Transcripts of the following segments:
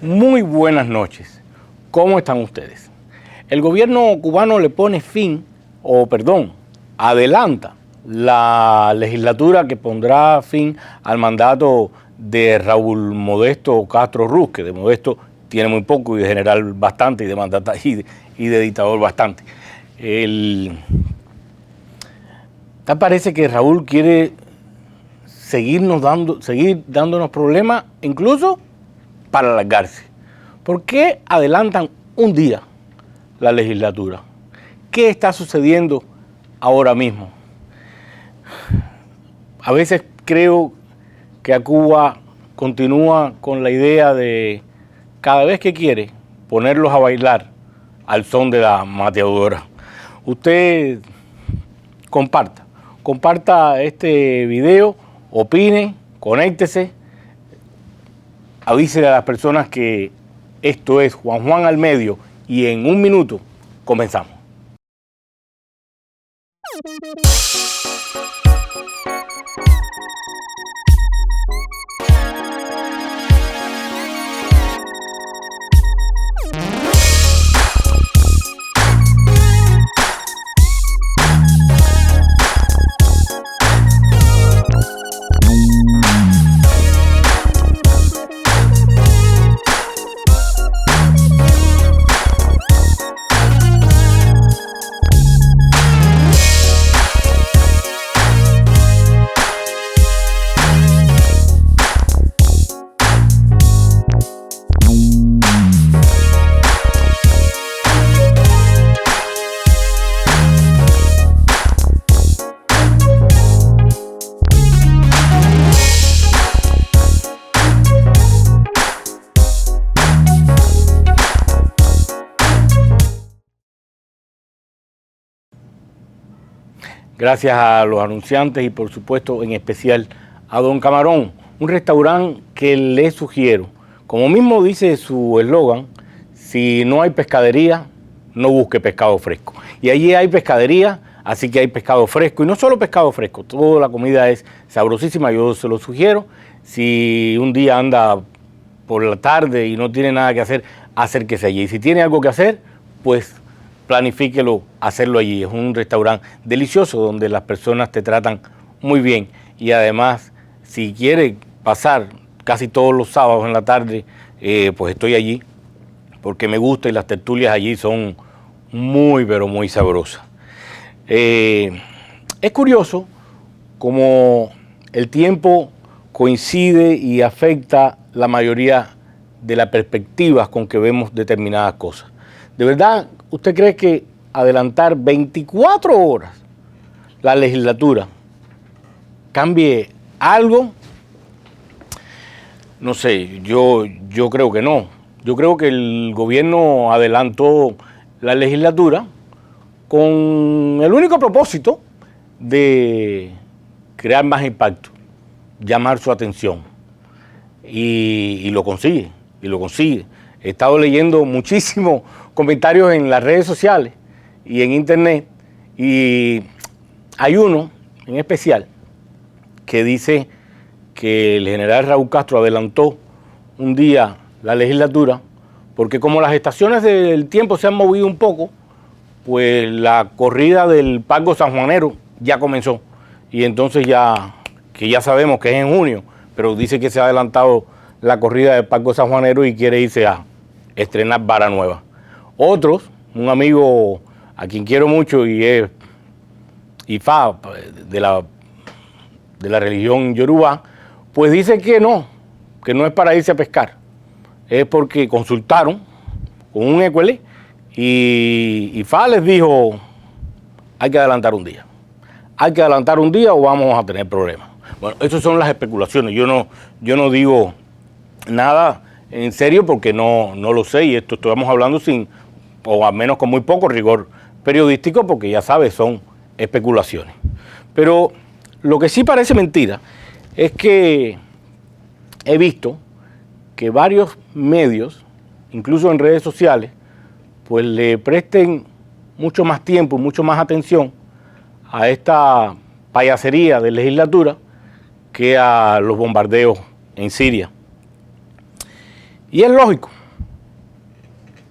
Muy buenas noches. ¿Cómo están ustedes? El gobierno cubano le pone fin, adelanta la legislatura que pondrá fin al mandato de Raúl Modesto Castro Ruz, que de Modesto tiene muy poco y de general bastante y de mandatario y de dictador bastante. Tal parece que Raúl quiere seguir dándonos problemas, incluso para alargarse. ¿Por qué adelantan un día la legislatura? ¿Qué está sucediendo ahora mismo? A veces creo que a Cuba continúa con la idea de, cada vez que quiere, ponerlos a bailar al son de la mateadora. Usted comparta este video, opine, conéctese, avísele a las personas que esto es Juan Juan al Medio y en un minuto comenzamos. Gracias a los anunciantes y por supuesto en especial a Don Camarón, un restaurante que le sugiero. Como mismo dice su eslogan, si no hay pescadería, no busque pescado fresco. Y allí hay pescadería, así que hay pescado fresco. Y no solo pescado fresco, toda la comida es sabrosísima, yo se lo sugiero. Si un día anda por la tarde y no tiene nada que hacer, acérquese allí. Y si tiene algo que hacer, pues planifíquelo hacerlo allí. Es un restaurante delicioso donde las personas te tratan muy bien y además si quiere pasar casi todos los sábados en la tarde, pues estoy allí porque me gusta y las tertulias allí son muy pero muy sabrosas. Es curioso como el tiempo coincide y afecta la mayoría de las perspectivas con que vemos determinadas cosas. De verdad, ¿usted cree que adelantar 24 horas la legislatura cambie algo? No sé, yo creo que no. Yo creo que el gobierno adelantó la legislatura con el único propósito de crear más impacto, llamar su atención. Y lo consigue, He estado leyendo muchísimos comentarios en las redes sociales y en internet y hay uno en especial que dice que el general Raúl Castro adelantó un día la legislatura porque como las estaciones del tiempo se han movido un poco, pues la corrida del Pargo Sanjuanero ya comenzó y entonces ya sabemos que es en junio, pero dice que se ha adelantado la corrida del Pargo Sanjuanero y quiere irse a estrenar vara nueva. Otros, un amigo a quien quiero mucho y es Ifá de la religión Yoruba, pues dice que no es para irse a pescar, es porque consultaron con un écuele y Ifá les dijo hay que adelantar un día o vamos a tener problemas. Bueno, esas son las especulaciones, yo no digo nada en serio porque no lo sé y esto estamos hablando o al menos con muy poco rigor periodístico porque ya sabes, son especulaciones. Pero lo que sí parece mentira es que he visto que varios medios, incluso en redes sociales, pues le presten mucho más tiempo y mucho más atención a esta payasería de legislatura que a los bombardeos en Siria. Y es lógico,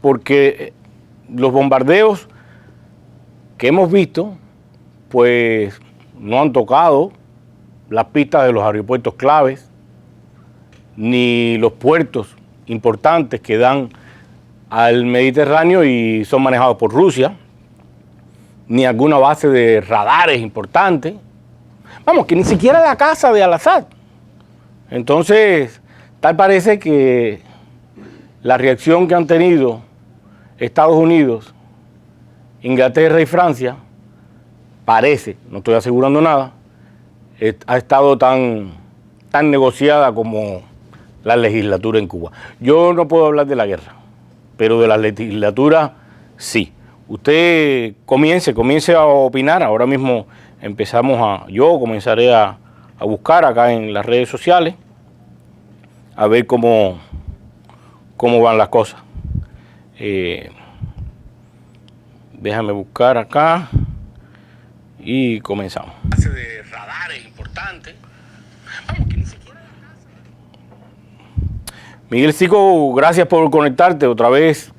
porque los bombardeos que hemos visto, pues no han tocado las pistas de los aeropuertos claves, ni los puertos importantes que dan al Mediterráneo y son manejados por Rusia, ni alguna base de radares importante. Vamos, que ni siquiera la casa de Al-Assad. Entonces, tal parece que la reacción que han tenido Estados Unidos, Inglaterra y Francia, parece, no estoy asegurando nada, ha estado tan negociada como la legislatura en Cuba. Yo no puedo hablar de la guerra, pero de la legislatura sí. Usted comience a opinar. Ahora mismo yo comenzaré a buscar acá en las redes sociales, a ver cómo van las cosas. Déjame buscar acá y comenzamos. De radares importantes. Vamos, que ni siquiera... Miguel Sico, gracias por conectarte otra vez.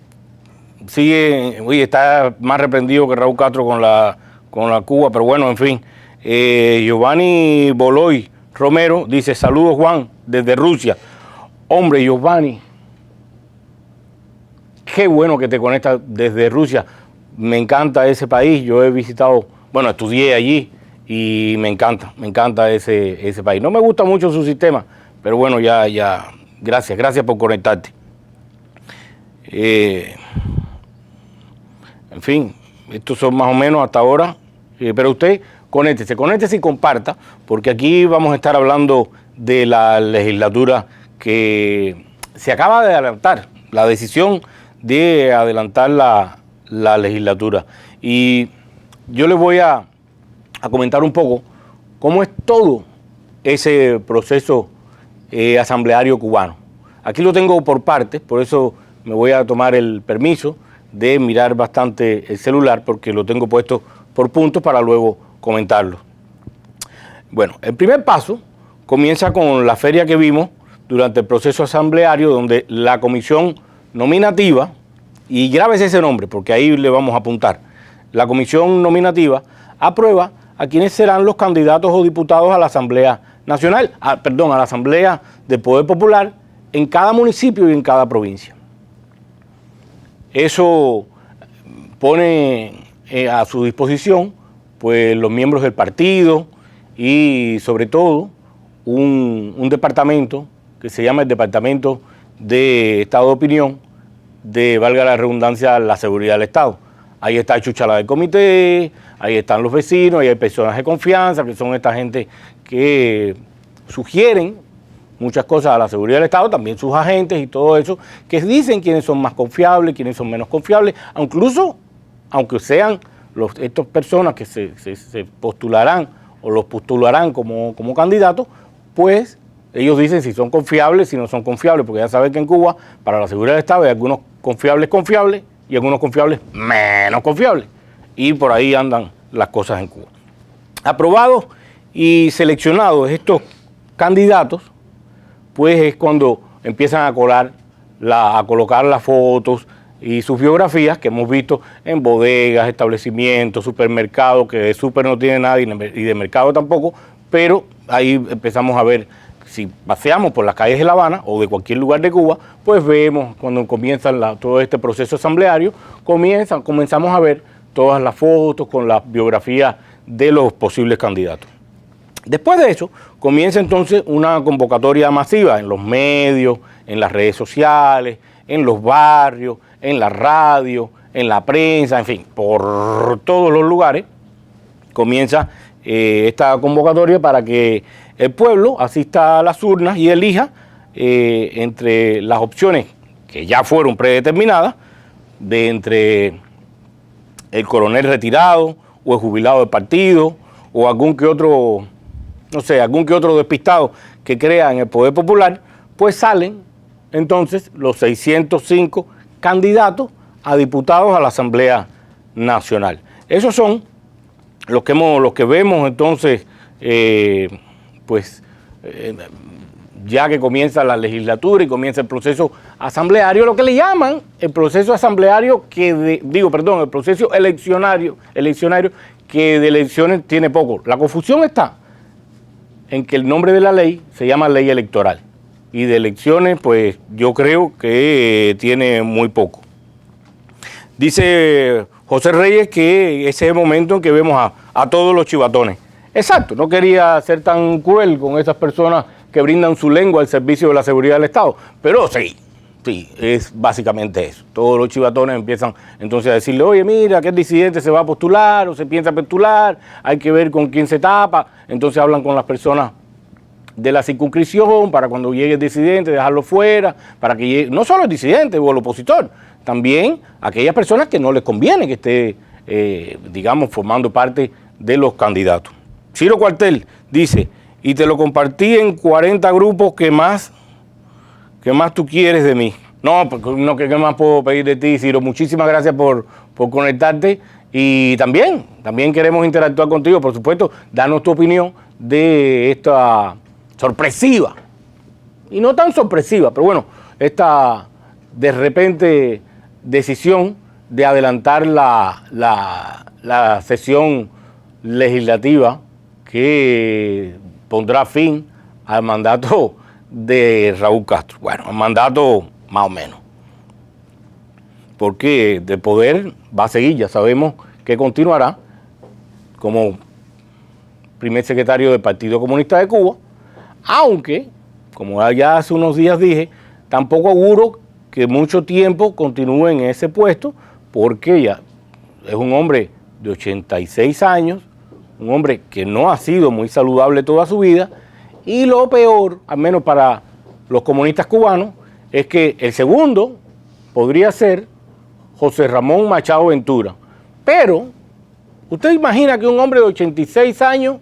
Está más reprendido que Raúl Castro con la Cuba, pero bueno, en fin. Giovanni Boloy Romero dice, saludos Juan, desde Rusia. Hombre, Giovanni, qué bueno que te conectas desde Rusia. Me encanta ese país, yo he visitado, bueno, estudié allí y me encanta ese país. No me gusta mucho su sistema, pero bueno, ya, gracias por conectarte. En fin, estos son más o menos hasta ahora, pero usted conéctese y comparta, porque aquí vamos a estar hablando de la legislatura que se acaba de adelantar, la decisión de adelantar la legislatura. Y yo les voy a comentar un poco cómo es todo ese proceso asambleario cubano. Aquí lo tengo por partes, por eso me voy a tomar el permiso de mirar bastante el celular, porque lo tengo puesto por puntos para luego comentarlo. Bueno, el primer paso comienza con la feria que vimos durante el proceso asambleario, donde la comisión nominativa, y grábese ese nombre porque ahí le vamos a apuntar, la comisión nominativa aprueba a quienes serán los candidatos o diputados a la Asamblea Nacional, a la Asamblea del Poder Popular en cada municipio y en cada provincia. Eso pone a su disposición pues los miembros del partido y sobre todo un departamento que se llama el Departamento de Estado de Opinión, valga la redundancia, la seguridad del Estado. Ahí está el chuchala del comité, ahí están los vecinos, ahí hay personas de confianza, que son esta gente que sugieren muchas cosas a la seguridad del Estado, también sus agentes y todo eso, que dicen quiénes son más confiables, quiénes son menos confiables, incluso aunque sean estas personas que se postularán o los postularán como candidatos, pues ellos dicen si son confiables, si no son confiables, porque ya saben que en Cuba, para la seguridad del Estado, hay algunos confiables y algunos confiables menos confiables. Y por ahí andan las cosas en Cuba. Aprobados y seleccionados estos candidatos, pues es cuando empiezan a colocar las fotos y sus biografías que hemos visto en bodegas, establecimientos, supermercados, que de súper no tiene nada y de mercado tampoco, pero ahí empezamos a ver. Si paseamos por las calles de La Habana o de cualquier lugar de Cuba, pues vemos cuando comienza todo este proceso asambleario, comenzamos a ver todas las fotos con las biografías de los posibles candidatos. Después de eso, comienza entonces una convocatoria masiva en los medios, en las redes sociales, en los barrios, en la radio, en la prensa, en fin, por todos los lugares comienza esta convocatoria para que el pueblo asista a las urnas y elija entre las opciones que ya fueron predeterminadas, entre el coronel retirado o el jubilado del partido o algún que otro despistado que crea en el Poder Popular, pues salen entonces los 605 candidatos a diputados a la Asamblea Nacional. Esos son los que vemos entonces, ya que comienza la legislatura y comienza el proceso asambleario, lo que le llaman el proceso asambleario el proceso eleccionario que de elecciones tiene poco. La confusión está en que el nombre de la ley se llama ley electoral y de elecciones, pues yo creo que tiene muy poco. Dice José Reyes que ese es el momento en que vemos a todos los chivatones. Exacto, no quería ser tan cruel con esas personas que brindan su lengua al servicio de la seguridad del Estado, pero sí, es básicamente eso. Todos los chivatones empiezan entonces a decirle, oye, mira, que el disidente se va a postular o se piensa postular, hay que ver con quién se tapa. Entonces hablan con las personas de la circunscripción para cuando llegue el disidente dejarlo fuera, para que llegue, no solo el disidente o el opositor, también aquellas personas que no les conviene que esté, formando parte de los candidatos. Ciro Cuartel dice, y te lo compartí en 40 grupos, ¿qué más tú quieres de mí? No, ¿qué más puedo pedir de ti, Ciro? Muchísimas gracias por conectarte y también queremos interactuar contigo, por supuesto, danos tu opinión de esta sorpresiva, y no tan sorpresiva, pero bueno, esta de repente decisión de adelantar la sesión legislativa que pondrá fin al mandato de Raúl Castro. Bueno, el mandato más o menos. Porque de poder va a seguir, ya sabemos que continuará como primer secretario del Partido Comunista de Cuba, aunque, como ya hace unos días dije, tampoco auguro que mucho tiempo continúe en ese puesto, porque ya es un hombre de 86 años, un hombre que no ha sido muy saludable toda su vida, y lo peor, al menos para los comunistas cubanos, es que el segundo podría ser José Ramón Machado Ventura. Pero, ¿usted imagina que un hombre de 86 años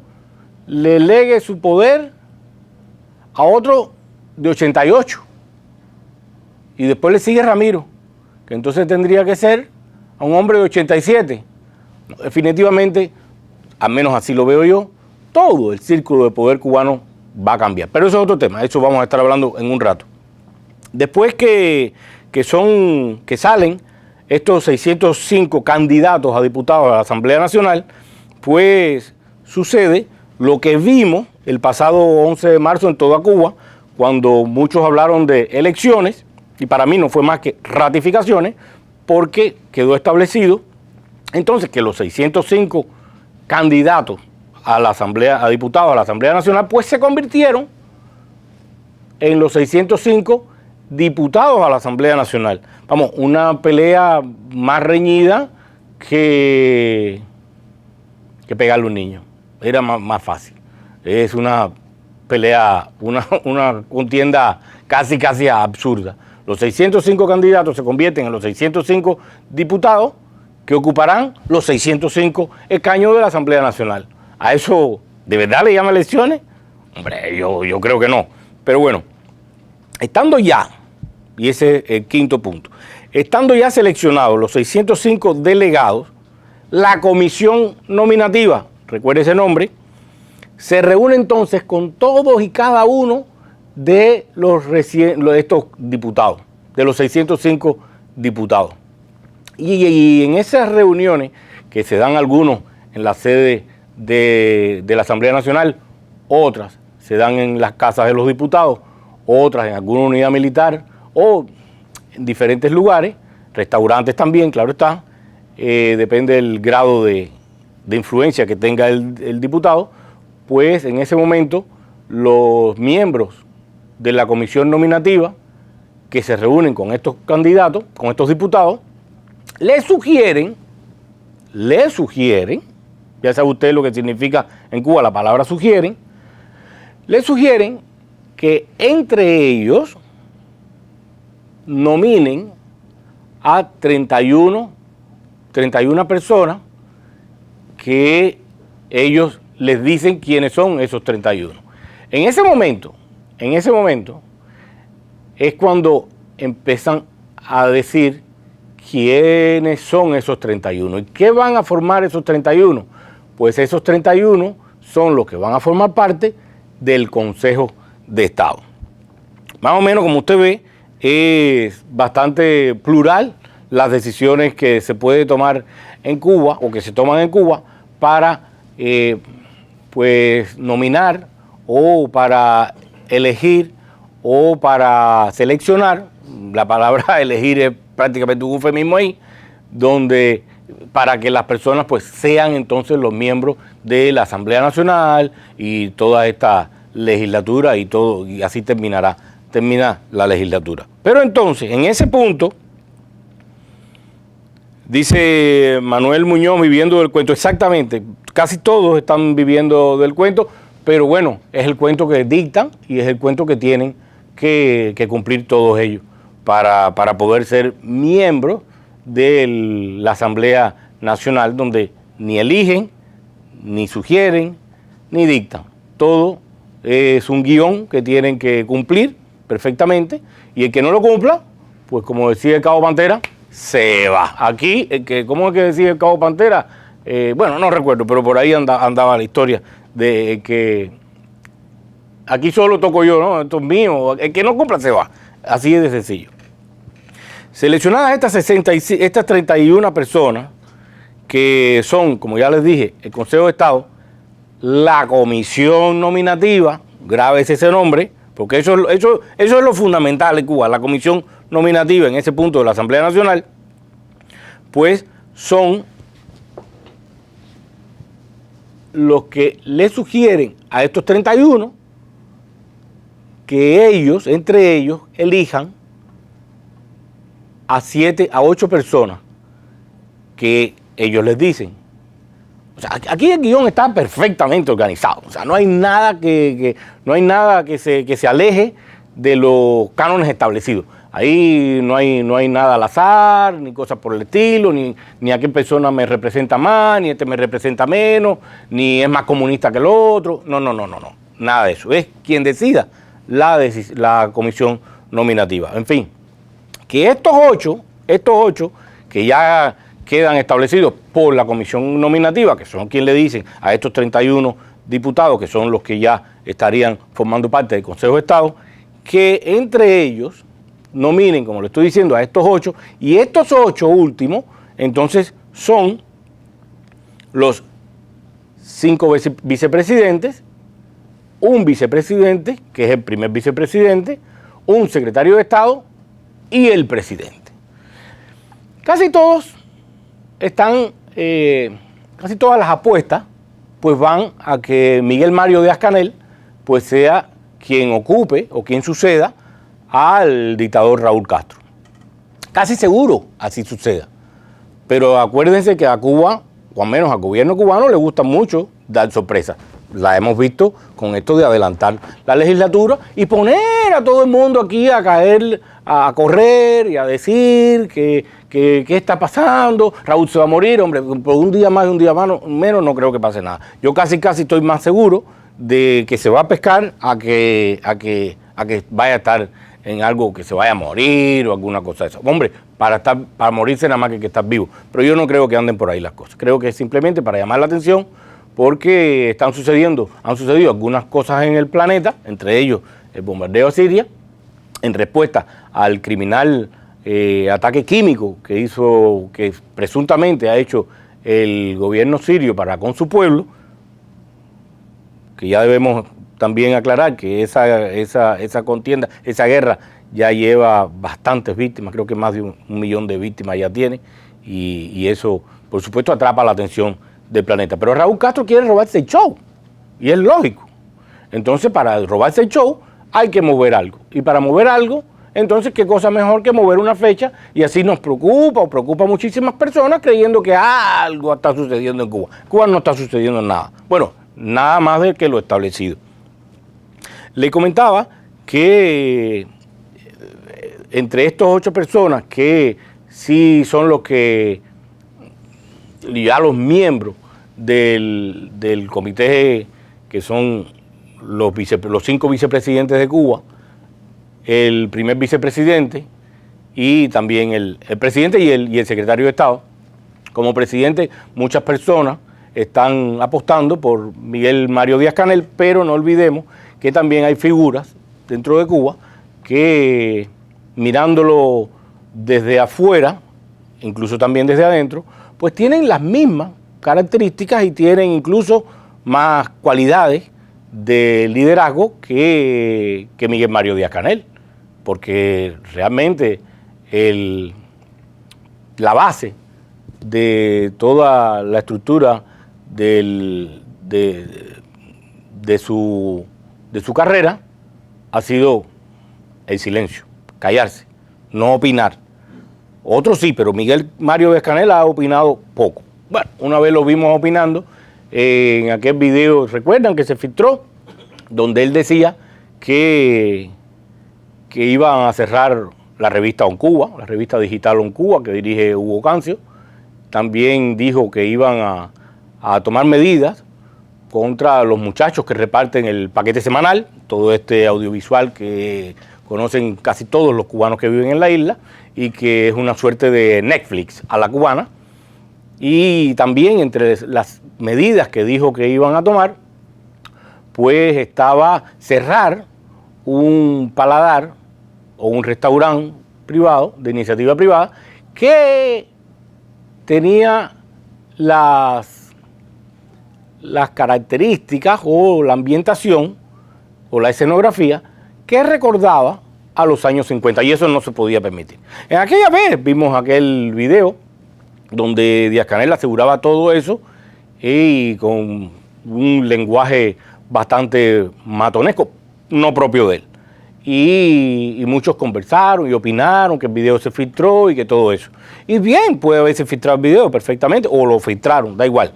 le legue su poder a otro de 88? Y después le sigue Ramiro, que entonces tendría que ser a un hombre de 87. Definitivamente, al menos así lo veo yo, todo el círculo de poder cubano va a cambiar. Pero eso es otro tema, de eso vamos a estar hablando en un rato. Después que salen estos 605 candidatos a diputados a la Asamblea Nacional, pues sucede lo que vimos el pasado 11 de marzo en toda Cuba, cuando muchos hablaron de elecciones, y para mí no fue más que ratificaciones, porque quedó establecido entonces que los 605 candidatos a la Asamblea, a diputados a la Asamblea Nacional, pues se convirtieron en los 605 diputados a la Asamblea Nacional. Vamos, una pelea más reñida que pegarle a un niño. Era más fácil. Es una pelea, una contienda casi absurda. Los 605 candidatos se convierten en los 605 diputados que ocuparán los 605 escaños de la Asamblea Nacional. ¿A eso de verdad le llaman elecciones? Hombre, yo creo que no. Pero bueno, estando ya, y ese es el quinto punto, estando ya seleccionados los 605 delegados, la comisión nominativa, recuerde ese nombre, se reúne entonces con todos y cada uno de estos diputados, de los 605 diputados. Y en esas reuniones, que se dan algunos en la sede de la Asamblea Nacional, otras se dan en las casas de los diputados, otras en alguna unidad militar o en diferentes lugares, restaurantes también, claro está, depende del grado de influencia que tenga el diputado, pues en ese momento los miembros de la comisión nominativa que se reúnen con estos candidatos, con estos diputados, le sugieren, ya sabe usted lo que significa en Cuba la palabra sugieren, le sugieren que entre ellos nominen a 31 personas que ellos les dicen quiénes son esos 31. En ese momento es cuando empiezan a decir quiénes son esos 31. ¿Y qué van a formar esos 31? Pues esos 31 son los que van a formar parte del Consejo de Estado. más o menos como usted ve, es bastante plural las decisiones que se puede tomar en Cuba o que se toman en Cuba para pues nominar o para elegir o para seleccionar. La palabra elegir es prácticamente un eufemismo ahí, donde para que las personas pues sean entonces los miembros de la Asamblea Nacional y toda esta legislatura y todo, y así termina la legislatura. Pero entonces, en ese punto, dice Manuel Muñoz, viviendo del cuento. Exactamente, casi todos están viviendo del cuento, pero bueno, es el cuento que dictan y es el cuento que tienen que cumplir todos ellos para poder ser miembros de la Asamblea Nacional, donde ni eligen, ni sugieren, ni dictan. Todo es un guión que tienen que cumplir perfectamente, y el que no lo cumpla, pues como decía el Cabo Pantera, se va. Aquí, ¿cómo es que decía el Cabo Pantera? Bueno, no recuerdo, pero por ahí andaba la historia de que aquí solo toco yo, ¿no? Esto es mío. El que no cumpla se va. Así es de sencillo. Seleccionadas estas 31 personas, que son, como ya les dije, el Consejo de Estado, la comisión nominativa, grábese ese nombre, porque eso es lo fundamental en Cuba, la comisión nominativa en ese punto de la Asamblea Nacional, pues son los que le sugieren a estos 31 que ellos, entre ellos, elijan a 7 a 8 personas que ellos les dicen. O sea, aquí el guión está perfectamente organizado. O sea, no hay nada que se aleje de los cánones establecidos. Ahí no hay nada al azar, ni cosas por el estilo, ni a qué persona me representa más, ni este me representa menos, ni es más comunista que el otro. No. Nada de eso. Es quien decida la comisión nominativa. En fin, que estos ocho que ya quedan establecidos por la comisión nominativa, que son quien le dicen a estos 31 diputados, que son los que ya estarían formando parte del Consejo de Estado, que entre ellos nominen, como le estoy diciendo, a estos 8, y estos 8 últimos, entonces son los 5 vicepresidentes, un vicepresidente, que es el primer vicepresidente, un secretario de Estado y el presidente. Casi todas las apuestas pues van a que Miguel Mario Díaz-Canel pues sea quien ocupe o quien suceda al dictador Raúl Castro. Casi seguro así suceda. Pero acuérdense que a Cuba, o al menos al gobierno cubano, le gusta mucho dar sorpresas. La hemos visto con esto de adelantar la legislatura y poner a todo el mundo aquí a caer, a correr y a decir que está pasando, Raúl se va a morir, hombre, por un día más y un día menos no creo que pase nada. Yo casi estoy más seguro de que se va a pescar a que vaya a estar en algo que se vaya a morir o alguna cosa de eso. Hombre, para morirse nada más que estar vivo. Pero yo no creo que anden por ahí las cosas. Creo que es simplemente para llamar la atención, porque han sucedido algunas cosas en el planeta, entre ellos el bombardeo a Siria, en respuesta al criminal ataque químico que presuntamente ha hecho el gobierno sirio para con su pueblo, que ya debemos también aclarar que esa contienda, esa guerra ya lleva bastantes víctimas, creo que más de 1 millón de víctimas ya tiene, y eso por supuesto atrapa la atención del planeta. Pero Raúl Castro quiere robarse el show, y es lógico. Entonces, para robarse el show hay que mover algo, y para mover algo, entonces qué cosa mejor que mover una fecha, y así nos preocupa a muchísimas personas creyendo que algo está sucediendo en Cuba. Cuba no está sucediendo nada. Bueno, nada más de que lo establecido. Le comentaba que entre estos 8 personas que sí son los que ya los miembros del comité, que son los 5 vicepresidentes de Cuba, el primer vicepresidente y también el presidente y el secretario de Estado. Como presidente, muchas personas están apostando por Miguel Mario Díaz-Canel, pero no olvidemos que también hay figuras dentro de Cuba que mirándolo desde afuera, incluso también desde adentro, pues tienen las mismas características y tienen incluso más cualidades de liderazgo que Miguel Mario Díaz-Canel, porque realmente la base de toda la estructura de su carrera ha sido el silencio, callarse, no opinar. Otros sí, pero Miguel Mario Díaz-Canel ha opinado poco. Bueno, una vez lo vimos opinando en aquel video, ¿recuerdan? Que se filtró, donde él decía que iban a cerrar la revista OnCuba, la revista digital OnCuba, que dirige Hugo Cancio. También dijo que iban a tomar medidas contra los muchachos que reparten el paquete semanal, todo este audiovisual que conocen casi todos los cubanos que viven en la isla y que es una suerte de Netflix a la cubana. Y también entre las medidas que dijo que iban a tomar, pues estaba cerrar un paladar o un restaurante privado, de iniciativa privada, que tenía las características o la ambientación o la escenografía que recordaba a los años 50, y eso no se podía permitir. En aquella vez vimos aquel video donde Díaz-Canel aseguraba todo eso y con un lenguaje bastante matonesco, no propio de él. Y muchos conversaron y opinaron que el video se filtró y que todo eso. Y bien, puede haberse filtrado el video perfectamente, o lo filtraron, da igual.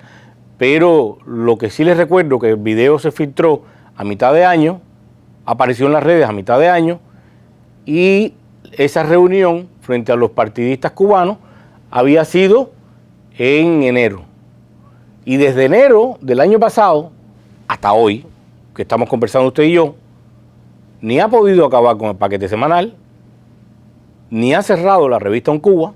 Pero lo que sí les recuerdo que el video se filtró a mitad de año, apareció en las redes a mitad de año, y esa reunión frente a los partidistas cubanos había sido en enero. Y desde enero del año pasado hasta hoy, que estamos conversando usted y yo, ni ha podido acabar con el paquete semanal, ni ha cerrado la revista OnCuba,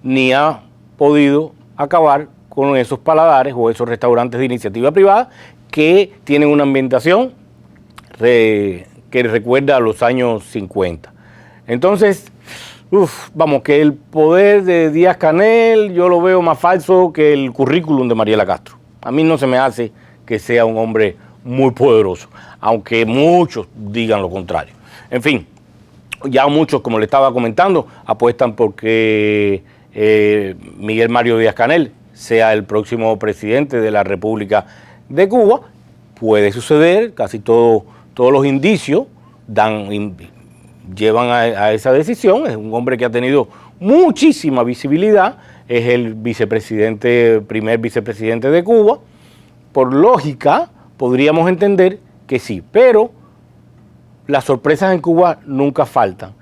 ni ha podido acabar con esos paladares o esos restaurantes de iniciativa privada que tienen una ambientación que recuerda a los años 50. Entonces, vamos, que el poder de Díaz-Canel yo lo veo más falso que el currículum de Mariela Castro. A mí no se me hace que sea un hombre muy poderoso, aunque muchos digan lo contrario. En fin, ya muchos, como le estaba comentando, apuestan porque Miguel Mario Díaz-Canel sea el próximo presidente de la República de Cuba. Puede suceder, casi todos los indicios llevan a esa decisión. Es un hombre que ha tenido muchísima visibilidad, es el primer vicepresidente de Cuba. Por lógica, podríamos entender que sí, pero las sorpresas en Cuba nunca faltan.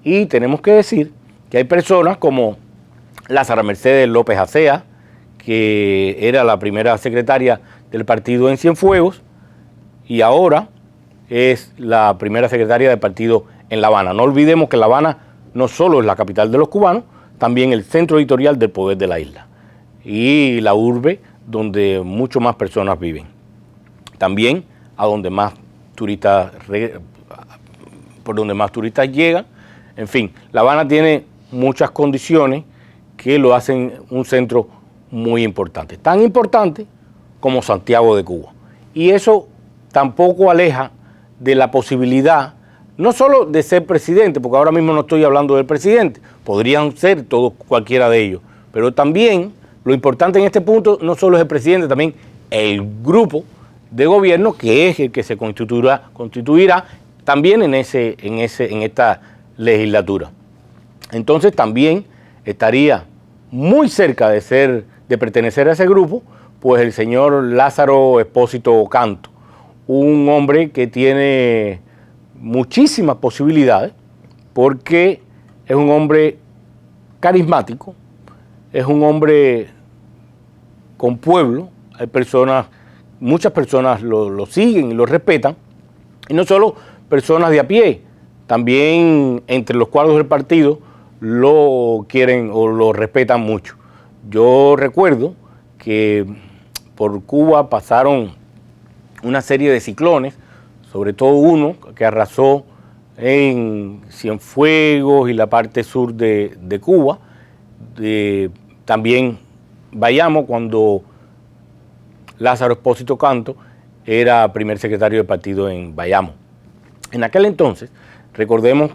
Y tenemos que decir que hay personas como Lázara Mercedes López Acea, que era la primera secretaria del partido en Cienfuegos y ahora es la primera secretaria del partido en La Habana. No olvidemos que La Habana no solo es la capital de los cubanos, también el centro editorial del poder de la isla y la urbe donde mucho más personas viven. También a donde más turistas, por donde más turistas llegan. En fin, La Habana tiene muchas condiciones que lo hacen un centro muy importante, tan importante como Santiago de Cuba. Y eso tampoco aleja de la posibilidad, no solo de ser presidente, porque ahora mismo no estoy hablando del presidente, podrían ser todos, cualquiera de ellos, pero también lo importante en este punto no solo es el presidente, también el grupo de gobierno que es el que se constituirá también en esta legislatura. Entonces también estaría muy cerca de pertenecer a ese grupo, pues el señor Lázaro Expósito Canto, un hombre que tiene muchísimas posibilidades porque es un hombre carismático, es un hombre con pueblo, hay personas, muchas personas lo siguen y lo respetan, y no solo personas de a pie, también entre los cuadros del partido lo quieren o lo respetan mucho. Yo recuerdo que por Cuba pasaron una serie de ciclones, sobre todo uno que arrasó en Cienfuegos y la parte sur de Cuba. También Bayamo, cuando Lázaro Expósito Canto era primer secretario de partido en Bayamo. En aquel entonces, recordemos,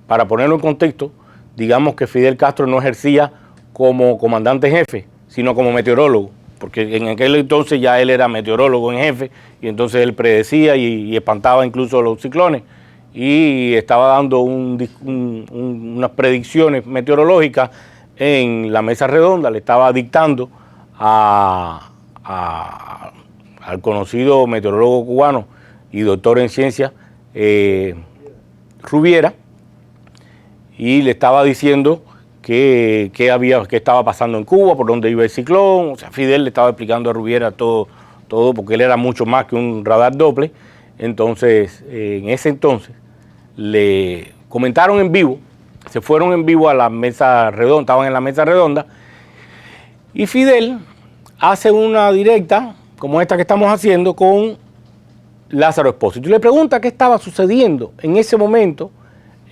para ponerlo en contexto, digamos que Fidel Castro no ejercía como comandante en jefe, sino como meteorólogo, porque en aquel entonces ya él era meteorólogo en jefe, y entonces él predecía y espantaba incluso los ciclones, y estaba dando unas predicciones meteorológicas en la mesa redonda, le estaba dictando al conocido meteorólogo cubano y doctor en ciencias, Rubiera, y le estaba diciendo qué estaba pasando en Cuba, por dónde iba el ciclón. O sea, Fidel le estaba explicando a Rubiera todo, porque él era mucho más que un radar Doppler. Entonces, en ese entonces, le comentaron en vivo, se fueron en vivo a la mesa redonda, estaban en la mesa redonda, y Fidel hace una directa, como esta que estamos haciendo, con Lázaro Expósito, y le pregunta qué estaba sucediendo en ese momento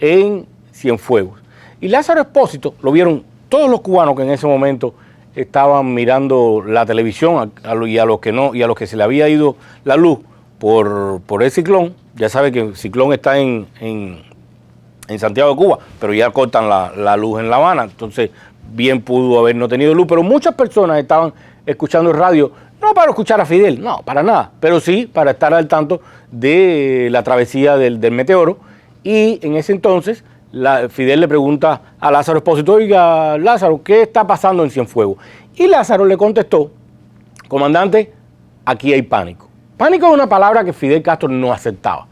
en Cienfuegos. Y Lázaro Expósito, lo vieron todos los cubanos que en ese momento estaban mirando la televisión, y a los que no, y a los que se le había ido la luz por el ciclón. Ya sabe que el ciclón está en Santiago de Cuba, pero ya cortan la luz en La Habana, entonces bien pudo haber no tenido luz, pero muchas personas estaban escuchando el radio, no para escuchar a Fidel, no, para nada, pero sí para estar al tanto de la travesía del meteoro. Y en ese entonces Fidel le pregunta a Lázaro Expósito: oiga, Lázaro, ¿qué está pasando en Cienfuegos? Y Lázaro le contestó: comandante, aquí hay pánico. Pánico es una palabra que Fidel Castro no aceptaba.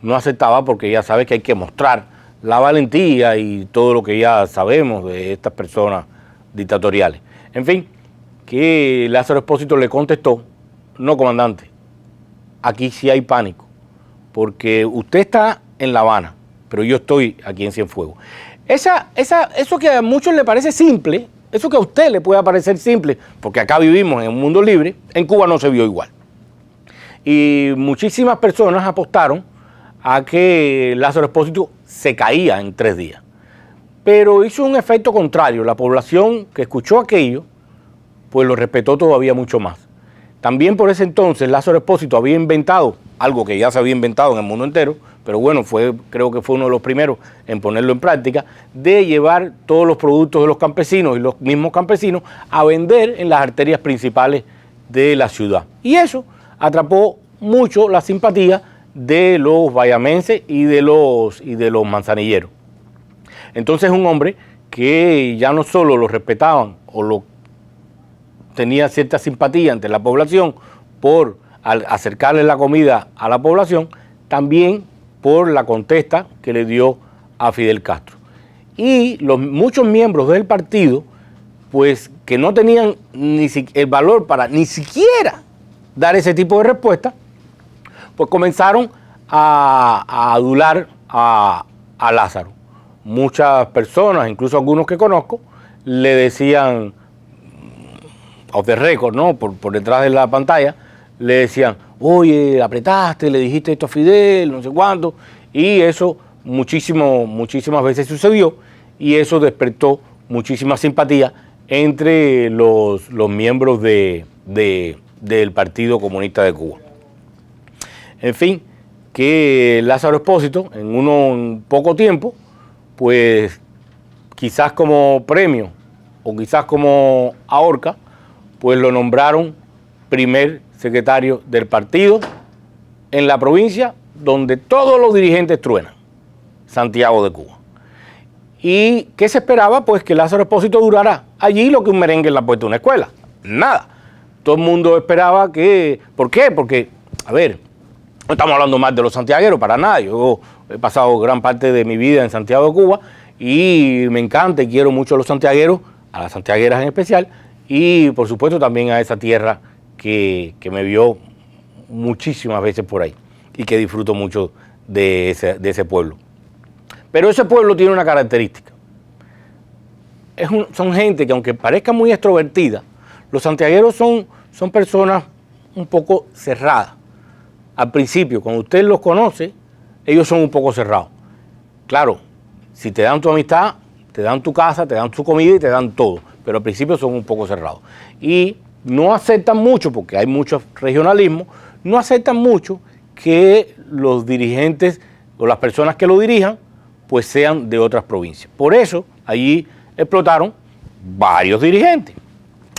No aceptaba porque ya sabe que hay que mostrar la valentía y todo lo que ya sabemos de estas personas dictatoriales. En fin, que Lázaro Expósito le contestó: no, comandante, aquí sí hay pánico, porque usted está en La Habana, pero yo estoy aquí en Cienfuegos. Eso que a muchos le parece simple, eso que a usted le puede parecer simple, porque acá vivimos en un mundo libre, en Cuba no se vio igual. Y muchísimas personas apostaron a que Lázaro Expósito se caía en 3 días. Pero hizo un efecto contrario. La población que escuchó aquello, pues lo respetó todavía mucho más. También por ese entonces Lázaro Expósito había inventado algo que ya se había inventado en el mundo entero, pero bueno, creo que fue uno de los primeros en ponerlo en práctica, de llevar todos los productos de los campesinos y los mismos campesinos a vender en las arterias principales de la ciudad. Y eso atrapó mucho la simpatía de los bayamenses y de los manzanilleros. Entonces, un hombre que ya no solo lo respetaban o tenía cierta simpatía ante la población por acercarle la comida a la población, también por la contesta que le dio a Fidel Castro. Y muchos miembros del partido, pues que no tenían el valor para ni siquiera dar ese tipo de respuesta, pues comenzaron a adular a Lázaro. Muchas personas, incluso algunos que conozco, le decían, off the record, ¿no? Por detrás de la pantalla, le decían: oye, apretaste, le dijiste esto a Fidel, no sé cuánto, y eso muchísimas veces sucedió, y eso despertó muchísima simpatía entre los miembros del Partido Comunista de Cuba. En fin, que Lázaro Expósito, en un poco tiempo, pues quizás como premio o quizás como ahorca, pues lo nombraron primer secretario del partido en la provincia donde todos los dirigentes truenan, Santiago de Cuba. ¿Y qué se esperaba? Pues que Lázaro Expósito durara allí lo que un merengue en la puerta de una escuela. Nada. Todo el mundo esperaba que... ¿Por qué? Porque, a ver, no estamos hablando más de los santiagueros, para nada. Yo he pasado gran parte de mi vida en Santiago de Cuba y me encanta y quiero mucho a los santiagueros, a las santiagueras en especial, y por supuesto también a esa tierra que me vio muchísimas veces por ahí y que disfruto mucho de ese pueblo. Pero ese pueblo tiene una característica. Son gente que, aunque parezca muy extrovertida, los santiagueros son personas un poco cerradas. Al principio, cuando usted los conoce, ellos son un poco cerrados. claro, si te dan tu amistad, te dan tu casa, te dan tu comida y te dan todo, pero al principio son un poco cerrados. Y no aceptan mucho, porque hay mucho regionalismo, no aceptan mucho que los dirigentes o las personas que lo dirijan, pues sean de otras provincias. Por eso, allí explotaron varios dirigentes.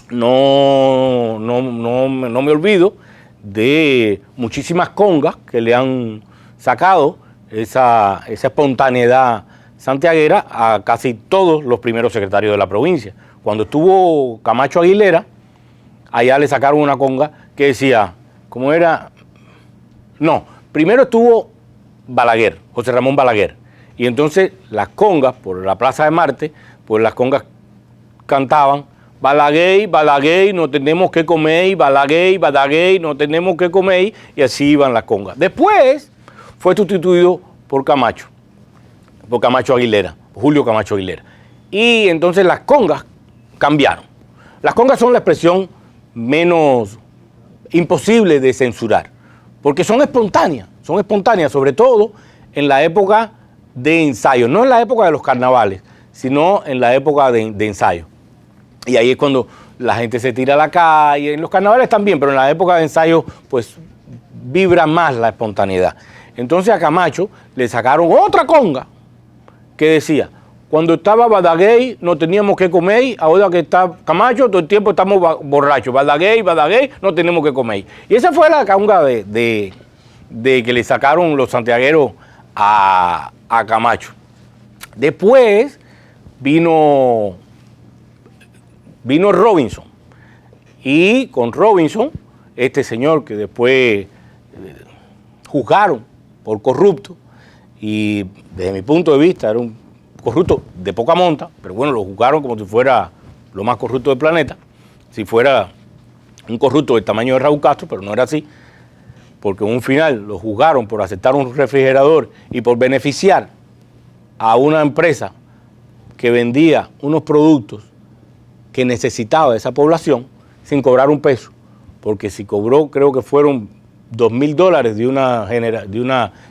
No me olvido de muchísimas congas que le han sacado esa espontaneidad santiaguera a casi todos los primeros secretarios de la provincia. Cuando estuvo Camacho Aguilera, allá le sacaron una conga que decía, ¿cómo era? No, primero estuvo Balaguer, José Ramón Balaguer, y entonces las congas, por la Plaza de Marte, pues las congas cantaban, Balaguer, Balaguer, no tenemos que comer, Balaguer, Balaguer, no tenemos que comer, y así iban las congas. Después fue sustituido por Camacho Aguilera, Julio Camacho Aguilera. Y entonces las congas cambiaron. Las congas son la expresión menos imposible de censurar, porque son espontáneas, sobre todo en la época de ensayo, no en la época de los carnavales, sino en la época de ensayo. Y ahí es cuando la gente se tira a la calle, en los carnavales también, pero en la época de ensayo, pues vibra más la espontaneidad. Entonces a Camacho le sacaron otra conga que decía, cuando estaba Balaguer no teníamos que comer, ahora que está Camacho todo el tiempo estamos borrachos, Balaguer, no tenemos que comer. Y esa fue la conga de que le sacaron los santiagueros a Camacho. Después vino Robinson, y con Robinson, este señor que después juzgaron por corrupto, y desde mi punto de vista era un corrupto de poca monta, pero bueno, lo juzgaron como si fuera lo más corrupto del planeta, si fuera un corrupto del tamaño de Raúl Castro, pero no era así, porque en un final lo juzgaron por aceptar un refrigerador y por beneficiar a una empresa que vendía unos productos que necesitaba esa población sin cobrar un peso, porque si cobró, creo que fueron $2,000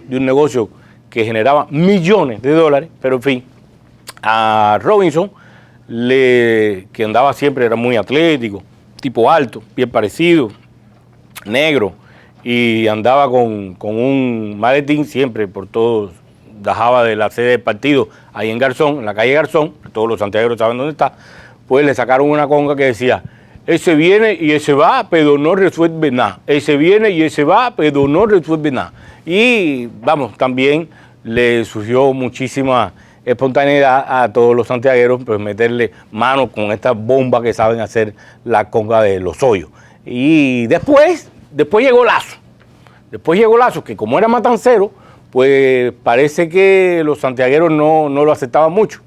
de un negocio que generaba millones de dólares, pero en fin, a Robinson, que andaba siempre, era muy atlético, tipo alto, bien parecido, negro, y andaba con un maletín siempre por todos, bajaba de la sede del partido ahí en Garzón, en la calle Garzón, todos los santiagueros saben dónde está, pues le sacaron una conga que decía, ese viene y ese va, pero no resuelve nada. Ese viene y ese va, pero no resuelve nada. Y vamos, también le surgió muchísima espontaneidad a todos los santiagueros, pues meterle mano con esta bomba que saben hacer la conga de los hoyos. Y después llegó Lazo. Después llegó Lazo, que como era matancero, pues parece que los santiagueros no lo aceptaban mucho.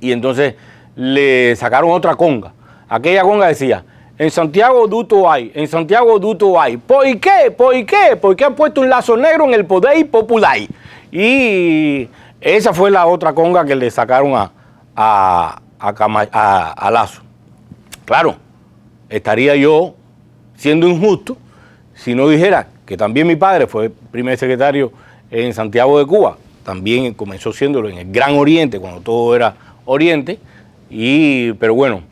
Y entonces le sacaron otra conga. Aquella conga decía, en Santiago duto hay, en Santiago duto hay. ¿Por qué? ¿Por qué? Porque han puesto un lazo negro en el poder popular. Y esa fue la otra conga que le sacaron a Lazo. Claro, estaría yo siendo injusto si no dijera que también mi padre fue primer secretario en Santiago de Cuba. También comenzó siéndolo en el Gran Oriente, cuando todo era Oriente. Pero bueno,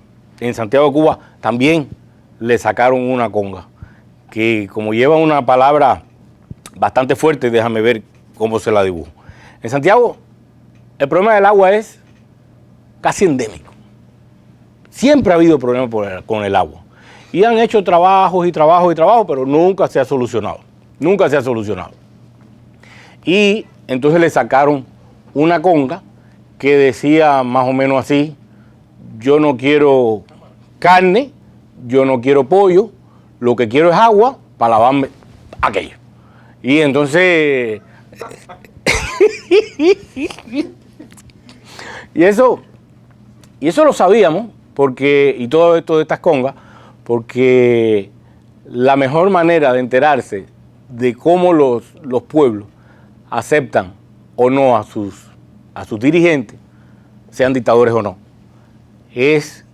en Santiago de Cuba también le sacaron una conga, que como lleva una palabra bastante fuerte, déjame ver cómo se la dibujo. En Santiago el problema del agua es casi endémico. Siempre ha habido problemas con el agua. Y han hecho trabajos y trabajos y trabajos, pero nunca se ha solucionado. Nunca se ha solucionado. Y entonces le sacaron una conga que decía más o menos así, yo no quiero carne, yo no quiero pollo, lo que quiero es agua para lavarme aquello. Y entonces, y eso lo sabíamos, y todo esto de estas congas, porque la mejor manera de enterarse de cómo los pueblos aceptan o no a sus dirigentes, sean dictadores o no, es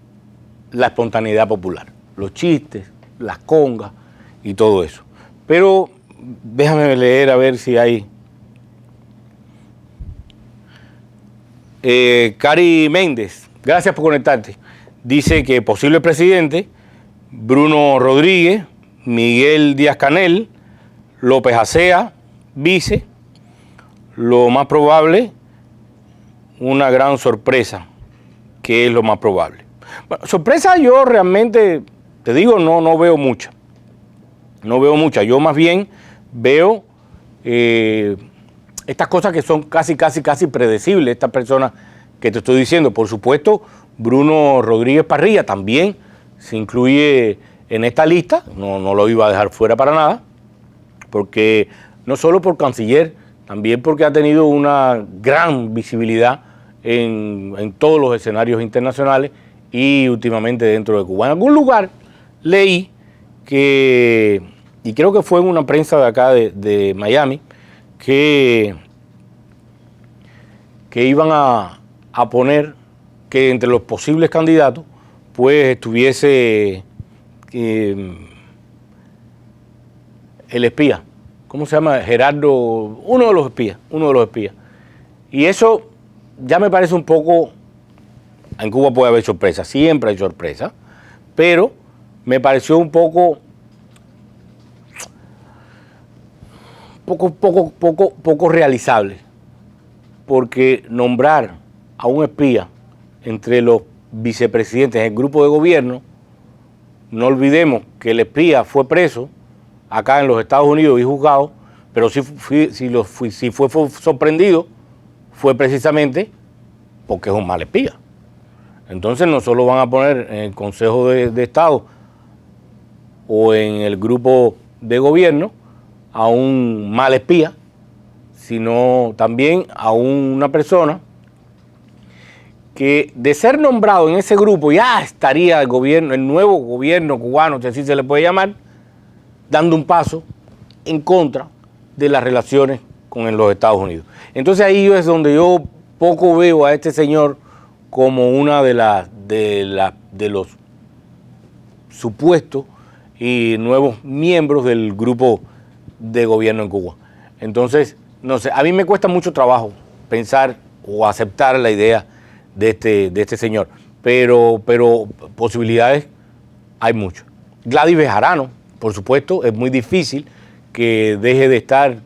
la espontaneidad popular, los chistes, las congas y todo eso. Pero déjame leer a ver si hay. Cari Méndez, gracias por conectarte. Dice que posible presidente, Bruno Rodríguez, Miguel Díaz-Canel, López Acea, vice, lo más probable, una gran sorpresa, que es lo más probable. Bueno, sorpresa yo realmente, te digo, no veo mucha. No veo mucha. Yo más bien veo estas cosas que son casi predecibles, estas personas que te estoy diciendo. Por supuesto, Bruno Rodríguez Parrilla también se incluye en esta lista, no lo iba a dejar fuera para nada, porque no solo por canciller, también porque ha tenido una gran visibilidad en todos los escenarios internacionales y últimamente dentro de Cuba. En algún lugar leí que, y creo que fue en una prensa de acá de Miami, que iban a poner que entre los posibles candidatos pues estuviese el espía, ¿cómo se llama? Gerardo, uno de los espías. Y eso ya me parece un poco, en Cuba puede haber sorpresas, siempre hay sorpresas, pero me pareció un poco realizable, porque nombrar a un espía entre los vicepresidentes del grupo de gobierno, no olvidemos que el espía fue preso acá en los Estados Unidos y juzgado, pero si fue sorprendido, fue precisamente porque es un mal espía. Entonces no solo van a poner en el Consejo de Estado o en el grupo de gobierno a un mal espía, sino también a una persona que de ser nombrado en ese grupo ya estaría el nuevo gobierno cubano, si así se le puede llamar, dando un paso en contra de las relaciones con los Estados Unidos. Entonces ahí es donde yo poco veo a este señor como una de los supuestos y nuevos miembros del grupo de gobierno en Cuba. Entonces, no sé, a mí me cuesta mucho trabajo pensar o aceptar la idea de este señor, pero posibilidades hay mucho. Gladys Bejarano, por supuesto, es muy difícil que deje de estar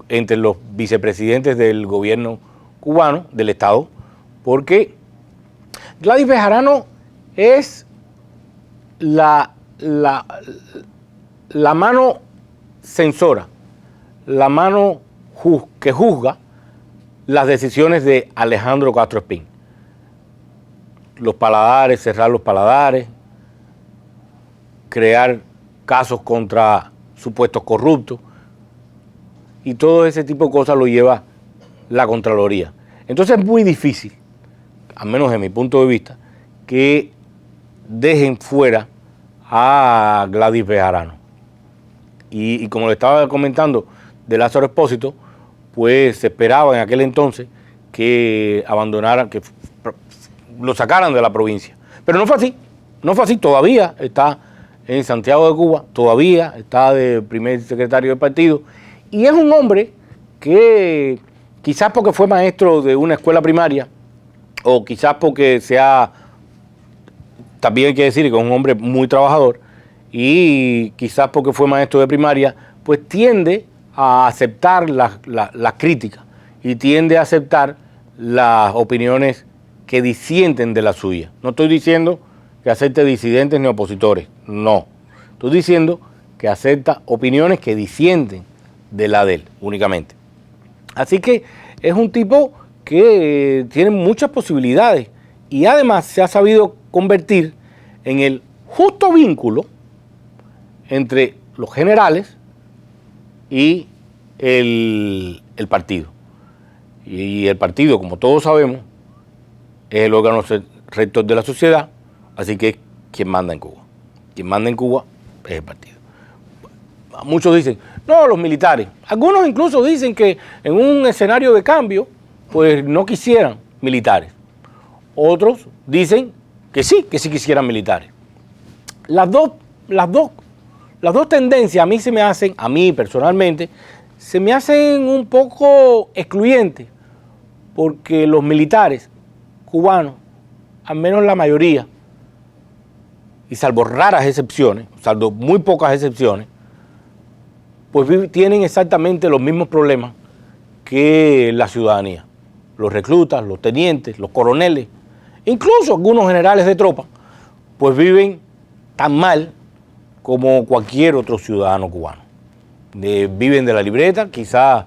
entre los vicepresidentes del gobierno cubano, del Estado, porque Gladys Bejarano es la mano censora, la mano que juzga las decisiones de Alejandro Castro Espín. Los paladares, cerrar los paladares, crear casos contra supuestos corruptos, y todo ese tipo de cosas lo lleva la Contraloría. Entonces es muy difícil, al menos desde mi punto de vista, que dejen fuera a Gladys Bejarano. Y como le estaba comentando de Lázaro Expósito, pues se esperaba en aquel entonces que abandonaran, que lo sacaran de la provincia. Pero no fue así, todavía está en Santiago de Cuba, todavía está de primer secretario del partido, y es un hombre que quizás porque fue maestro de una escuela primaria, o quizás porque también hay que decir que es un hombre muy trabajador, y quizás porque fue maestro de primaria, pues tiende a aceptar las críticas y tiende a aceptar las opiniones que disienten de la suya. No estoy diciendo que acepte disidentes ni opositores, no. Estoy diciendo que acepta opiniones que disienten de la de él, únicamente. Así que es un tipo que tiene muchas posibilidades y además se ha sabido convertir en el justo vínculo entre los generales y el partido. Y el partido, como todos sabemos, es el órgano rector de la sociedad, así que es quien manda en Cuba. Quien manda en Cuba es el partido. Muchos dicen, no, los militares. Algunos incluso dicen que en un escenario de cambio, pues no quisieran militares. Otros dicen que sí quisieran militares. Las dos tendencias a mí personalmente, se me hacen un poco excluyentes, porque los militares cubanos, al menos la mayoría, y salvo raras excepciones, salvo muy pocas excepciones, pues tienen exactamente los mismos problemas que la ciudadanía. Los reclutas, los tenientes, los coroneles, incluso algunos generales de tropa, pues viven tan mal como cualquier otro ciudadano cubano. Viven de la libreta, quizás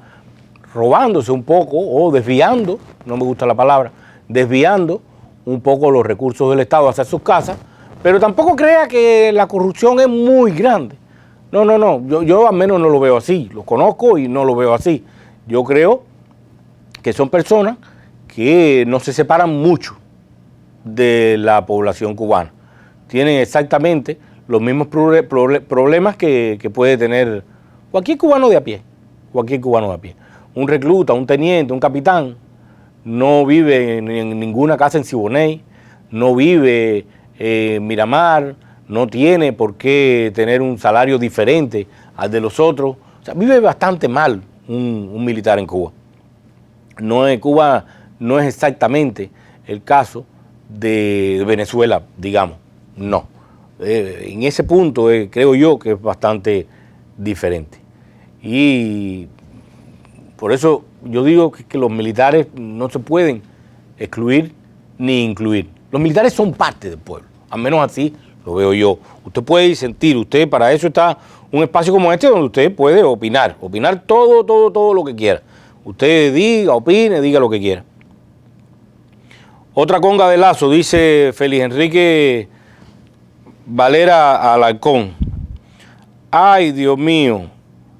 robándose un poco o desviando, no me gusta la palabra, desviando un poco los recursos del Estado hacia sus casas, pero tampoco crea que la corrupción es muy grande. No, yo al menos no lo veo así, lo conozco y no lo veo así. Yo creo que son personas que no se separan mucho de la población cubana. Tienen exactamente los mismos problemas que puede tener cualquier cubano de a pie. Cualquier cubano de a pie. Un recluta, un teniente, un capitán, no vive en ninguna casa en Siboney, no vive en Miramar, no tiene por qué tener un salario diferente al de los otros. O sea, vive bastante mal un militar en Cuba. Cuba no es exactamente el caso de Venezuela, digamos, no. En ese punto creo yo que es bastante diferente. Y por eso yo digo que los militares no se pueden excluir ni incluir. Los militares son parte del pueblo, al menos así lo veo yo. Usted puede disentir, para eso está un espacio como este donde usted puede opinar todo lo que quiera. Usted opine, diga lo que quiera. Otra conga de Lazo, dice Félix Enrique Valera Alarcón. Ay, Dios mío,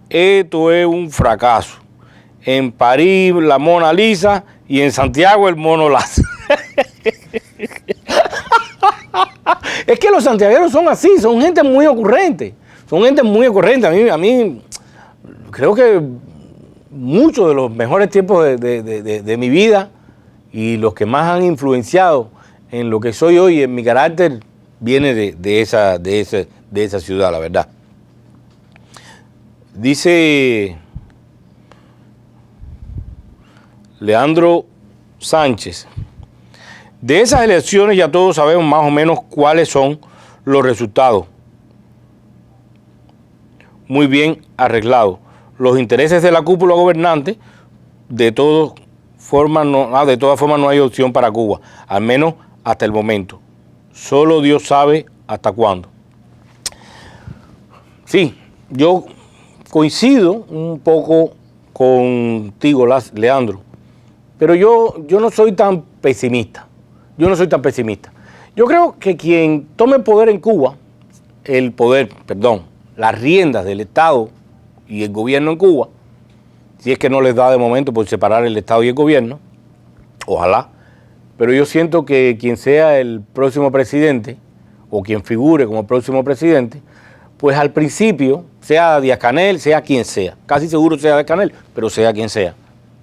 esto es un fracaso. En París la Mona Lisa y en Santiago el Mono Lazo. Es que los santiagueros son así, son gente muy ocurrente. A mí creo que muchos de los mejores tiempos de mi vida y los que más han influenciado en lo que soy hoy, en mi carácter, viene de esa ciudad, la verdad. Dice Leandro Sánchez, de esas elecciones ya todos sabemos más o menos cuáles son los resultados. Muy bien arreglados. Los intereses de la cúpula gobernante, de todas formas no hay opción para Cuba, al menos hasta el momento. Solo Dios sabe hasta cuándo. Sí, yo coincido un poco contigo, Leandro, pero yo no soy tan pesimista. Yo creo que quien tome el poder en Cuba, las riendas del Estado y el gobierno en Cuba, si es que no les da de momento por separar el Estado y el gobierno, ojalá, pero yo siento que quien sea el próximo presidente, o quien figure como el próximo presidente, pues al principio, sea Díaz-Canel, sea quien sea, casi seguro sea Díaz-Canel, pero sea quien sea.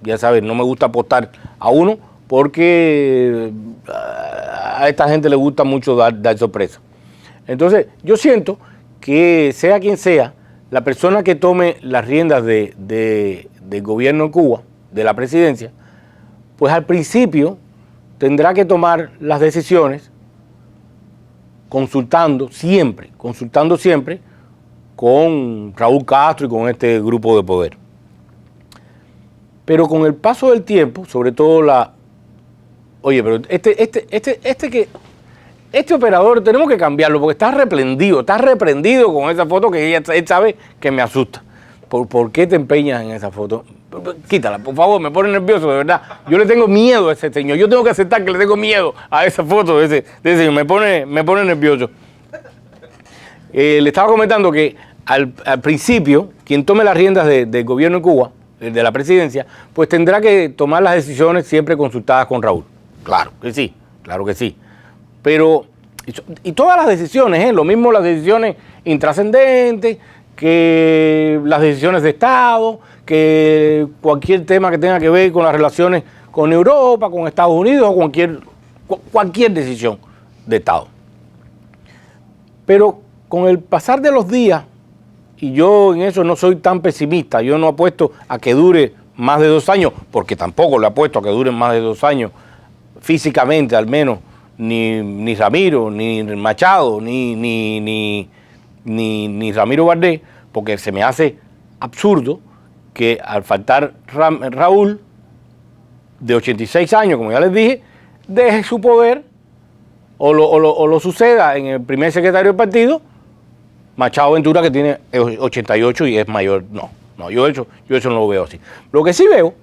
Ya sabes, no me gusta apostar a uno porque a esta gente le gusta mucho dar sorpresa. Entonces, yo siento que sea quien sea, la persona que tome las riendas del gobierno en Cuba, de la presidencia, pues al principio tendrá que tomar las decisiones consultando siempre con Raúl Castro y con este grupo de poder. Pero con el paso del tiempo, sobre todo pero este operador tenemos que cambiarlo porque está reprendido con esa foto que él sabe que me asusta. ¿Por qué te empeñas en esa foto? Quítala, por favor, me pone nervioso, de verdad. Yo le tengo miedo a ese señor. Yo tengo que aceptar que le tengo miedo a esa foto de ese señor. Me pone nervioso. Le estaba comentando que al principio, quien tome las riendas del gobierno de Cuba, de la presidencia, pues tendrá que tomar las decisiones siempre consultadas con Raúl. Claro que sí. Pero, y todas las decisiones, lo mismo las decisiones intrascendentes, que las decisiones de Estado, que cualquier tema que tenga que ver con las relaciones con Europa, con Estados Unidos, o cualquier decisión de Estado. Pero con el pasar de los días, y yo en eso no soy tan pesimista, yo no apuesto a que dure más de 2 años, porque tampoco le apuesto a que dure más de 2 años físicamente al menos, ni Ramiro, ni Machado, ni Ramiro Bardet, porque se me hace absurdo que al faltar Raúl, de 86 años, como ya les dije, deje su poder o lo suceda en el primer secretario del partido, Machado Ventura, que tiene 88 y es mayor. No, yo eso no lo veo así. Lo que sí veo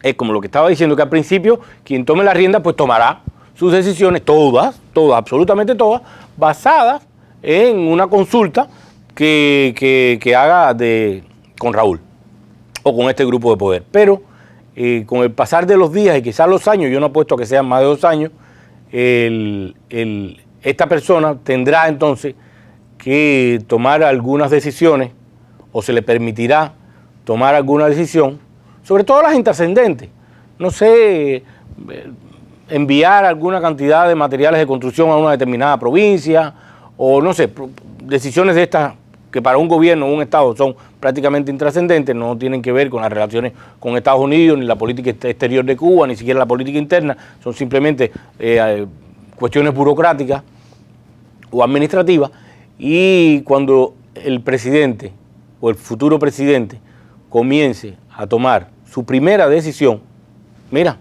es como lo que estaba diciendo, que al principio quien tome la rienda pues tomará sus decisiones, todas, absolutamente todas, basadas en una consulta que haga con Raúl o con este grupo de poder. Pero con el pasar de los días y quizás los años, yo no apuesto a que sean más de 2 años, esta persona tendrá entonces que tomar algunas decisiones o se le permitirá tomar alguna decisión, sobre todo las intrascendentes. No sé, enviar alguna cantidad de materiales de construcción a una determinada provincia o no sé, decisiones de estas que para un gobierno o un Estado son prácticamente intrascendentes, no tienen que ver con las relaciones con Estados Unidos, ni la política exterior de Cuba, ni siquiera la política interna, son simplemente cuestiones burocráticas o administrativas. Y cuando el presidente o el futuro presidente comience a tomar su primera decisión, mira,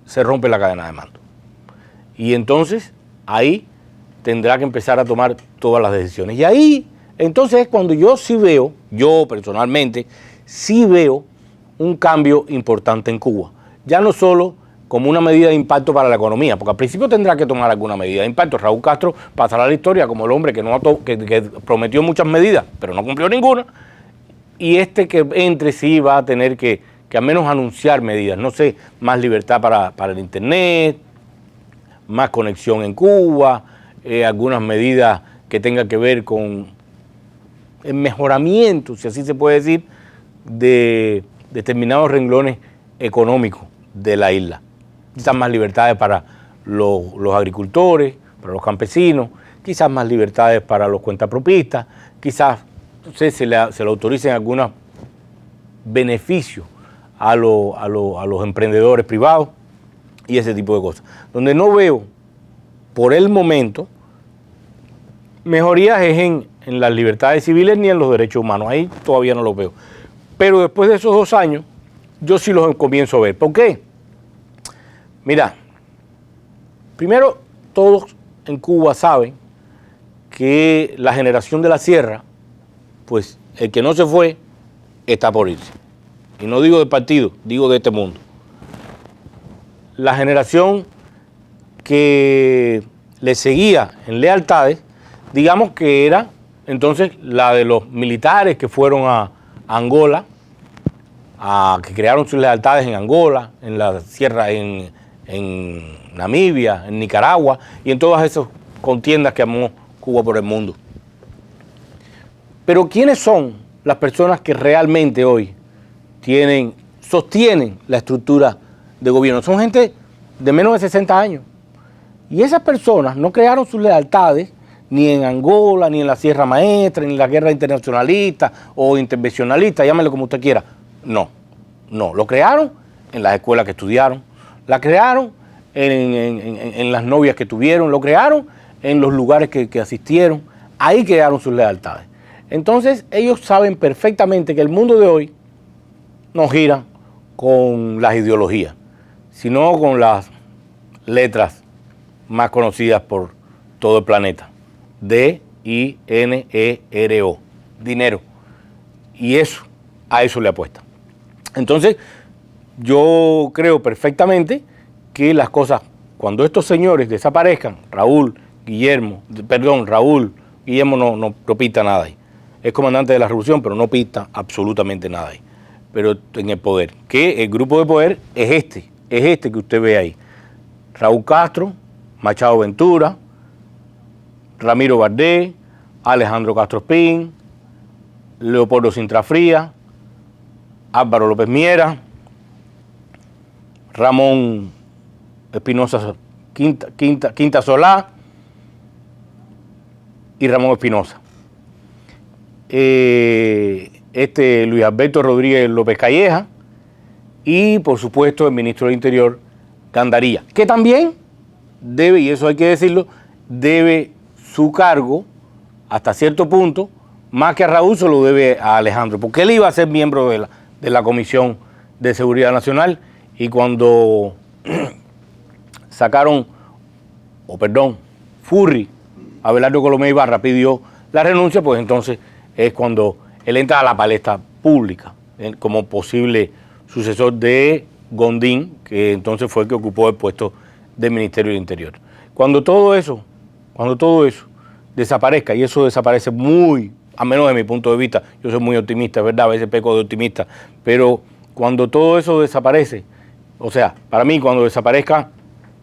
se rompe la cadena de mando. Y entonces ahí tendrá que empezar a tomar todas las decisiones. Y ahí entonces es cuando yo sí veo, yo personalmente, sí veo un cambio importante en Cuba. Ya no solo como una medida de impacto para la economía, porque al principio tendrá que tomar alguna medida de impacto. Raúl Castro pasará a la historia como el hombre que prometió muchas medidas, pero no cumplió ninguna. Y este que entre sí va a tener que al menos anunciar medidas, no sé, más libertad para el internet, más conexión en Cuba, algunas medidas que tengan que ver con el mejoramiento, si así se puede decir, de determinados renglones económicos de la isla. Quizás más libertades para los agricultores, para los campesinos, quizás más libertades para los cuentapropistas, quizás no sé, se le autoricen algunos beneficios a los emprendedores privados y ese tipo de cosas. Donde no veo por el momento mejorías es en las libertades civiles ni en los derechos humanos. Ahí todavía no los veo. Pero después de esos 2 años, yo sí los comienzo a ver. ¿Por qué? Mira, primero, todos en Cuba saben que la generación de la sierra, pues el que no se fue, está por irse. Y no digo del partido, digo de este mundo. La generación que le seguía en lealtades, digamos que era entonces la de los militares que fueron a Angola, que crearon sus lealtades en Angola, en la sierra, en Namibia, en Nicaragua y en todas esas contiendas que amó Cuba por el mundo. Pero ¿quiénes son las personas que realmente hoy sostienen la estructura de gobierno? Son gente de menos de 60 años. Y esas personas no crearon sus lealtades ni en Angola, ni en la Sierra Maestra, ni en la guerra internacionalista o intervencionalista, llámelo como usted quiera. No, lo crearon en las escuelas que estudiaron, la crearon en las novias que tuvieron, lo crearon en los lugares que asistieron, ahí crearon sus lealtades. Entonces ellos saben perfectamente que el mundo de hoy no gira con las ideologías, sino con las letras más conocidas por todo el planeta. D-I-N-E-R-O, dinero. Y a eso le apuestan. Entonces, yo creo perfectamente que las cosas, cuando estos señores desaparezcan, Raúl Guillermo no pita nada ahí. Es comandante de la revolución, pero no pita absolutamente nada ahí. Pero en el poder, que el grupo de poder es este que usted ve ahí. Raúl Castro, Machado Ventura, Ramiro Bardet, Alejandro Castro Espín, Leopoldo Sintra Frías, Álvaro López Miera, Ramón Espinosa Quinta Solá y Ramón Espinosa. Luis Alberto Rodríguez López Calleja y, por supuesto, el ministro del Interior, Gandarilla, que también debe, y eso hay que decirlo, debe su cargo hasta cierto punto, más que a Raúl, se lo debe a Alejandro, porque él iba a ser miembro de la Comisión de Seguridad Nacional, y cuando sacaron, Furri, Abelardo Colomé Ibarra pidió la renuncia, pues entonces es cuando él entra a la palestra pública como posible sucesor de Gondín, que entonces fue el que ocupó el puesto del Ministerio del Interior. Cuando todo eso desaparezca, y eso desaparece muy, a menos de mi punto de vista, yo soy muy optimista, es verdad, a veces peco de optimista, pero cuando todo eso desaparece, o sea, para mí cuando desaparezca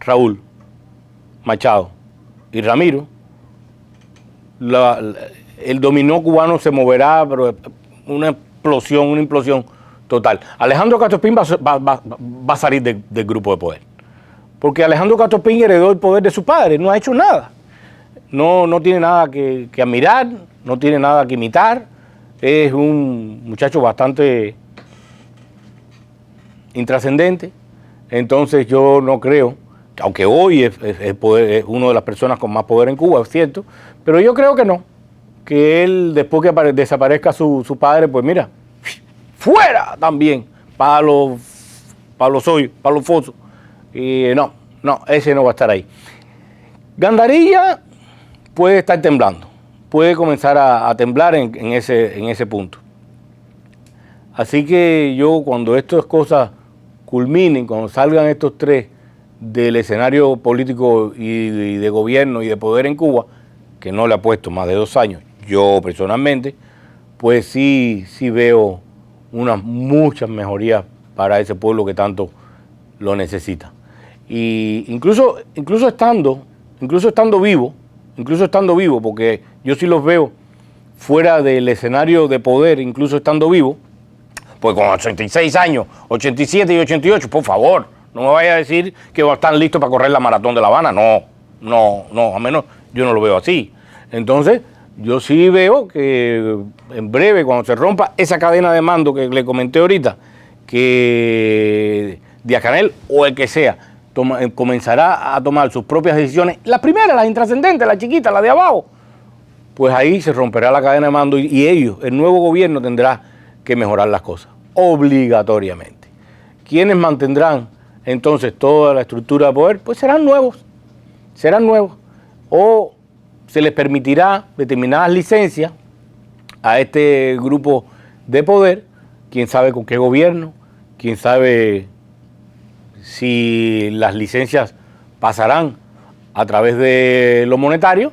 Raúl, Machado y Ramiro, el dominó cubano se moverá, pero una implosión total. Alejandro Castro Espín va a salir del grupo de poder, porque Alejandro Castro Espín heredó el poder de su padre, no ha hecho nada, no tiene nada que admirar, no tiene nada que imitar, es un muchacho bastante intrascendente, entonces yo no creo, aunque hoy es una de las personas con más poder en Cuba, es cierto, pero yo creo que no, que él después que desaparezca su padre, pues mira, fuera también, Pablo Foso, y no, ese no va a estar ahí. Gandarilla puede estar temblando, puede comenzar a temblar en ese punto. Así que yo, cuando estas cosas culminen, cuando salgan estos tres del escenario político y de gobierno y de poder en Cuba, que no le ha puesto más de 2 años, yo personalmente, pues sí veo muchas mejorías para ese pueblo que tanto lo necesita. Y incluso estando vivo, porque yo sí los veo fuera del escenario de poder, incluso estando vivo, pues con 86 años, 87 y 88, por favor, no me vaya a decir que están listos para correr la maratón de La Habana. No, a menos yo no lo veo así. Entonces, yo sí veo que en breve, cuando se rompa esa cadena de mando que le comenté ahorita, que Díaz-Canel o el que sea comenzará a tomar sus propias decisiones, las primeras, las intrascendentes, las chiquitas, las de abajo, pues ahí se romperá la cadena de mando y ellos, el nuevo gobierno, tendrá que mejorar las cosas, obligatoriamente. ¿Quiénes mantendrán entonces toda la estructura de poder? Pues serán nuevos, o se les permitirá determinadas licencias a este grupo de poder, quién sabe con qué gobierno, quién sabe si las licencias pasarán a través de lo monetario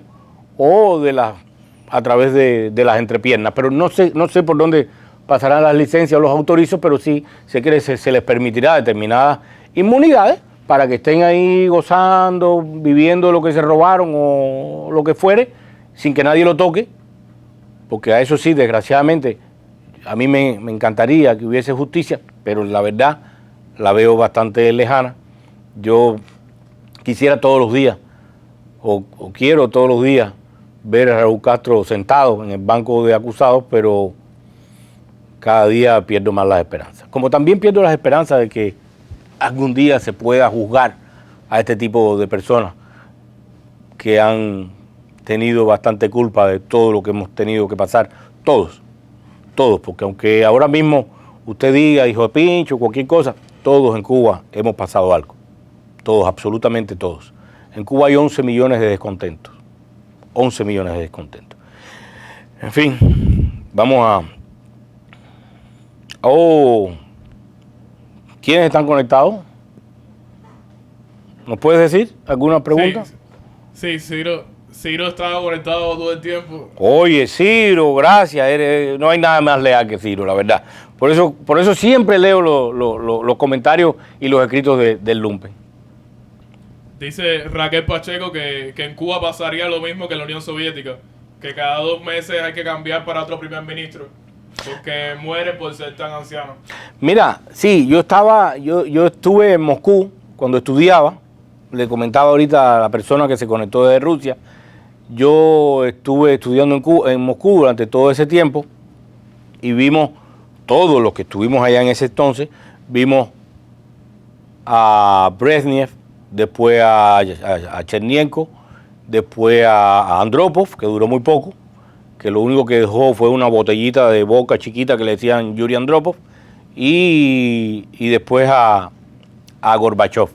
o a través de las entrepiernas, pero no sé por dónde pasarán las licencias o los autorizos, pero sí sé que se les permitirá determinadas inmunidades para que estén ahí gozando, viviendo lo que se robaron o lo que fuere, sin que nadie lo toque, porque a eso sí, desgraciadamente, a mí me encantaría que hubiese justicia, pero la verdad la veo bastante lejana. Yo quisiera todos los días, o quiero todos los días, ver a Raúl Castro sentado en el banco de acusados, pero cada día pierdo más las esperanzas. Como también pierdo las esperanzas de que algún día se pueda juzgar a este tipo de personas que han tenido bastante culpa de todo lo que hemos tenido que pasar, todos, porque aunque ahora mismo usted diga hijo de pincho, cualquier cosa, todos en Cuba hemos pasado algo, todos, absolutamente todos. En Cuba hay 11 millones de descontentos, 11 millones de descontentos. En fin, vamos a... ¿Quiénes están conectados? ¿Nos puedes decir alguna pregunta? Sí, Ciro estaba conectado todo el tiempo. Oye, Ciro, gracias. No hay nada más leal que Ciro, la verdad. Por eso siempre leo los comentarios y los escritos del Lumpen. Dice Raquel Pacheco que en Cuba pasaría lo mismo que en la Unión Soviética, que cada 2 meses hay que cambiar para otro primer ministro, porque muere por ser tan anciano. Mira, sí, yo estuve en Moscú cuando estudiaba, le comentaba ahorita a la persona que se conectó desde Rusia, yo estuve estudiando en Moscú durante todo ese tiempo y vimos, todos los que estuvimos allá en ese entonces, vimos a Brezhnev, después a Chernenko, después a Andropov, que duró muy poco, que lo único que dejó fue una botellita de vodka chiquita que le decían Yuri Andropov, y después a Gorbachev.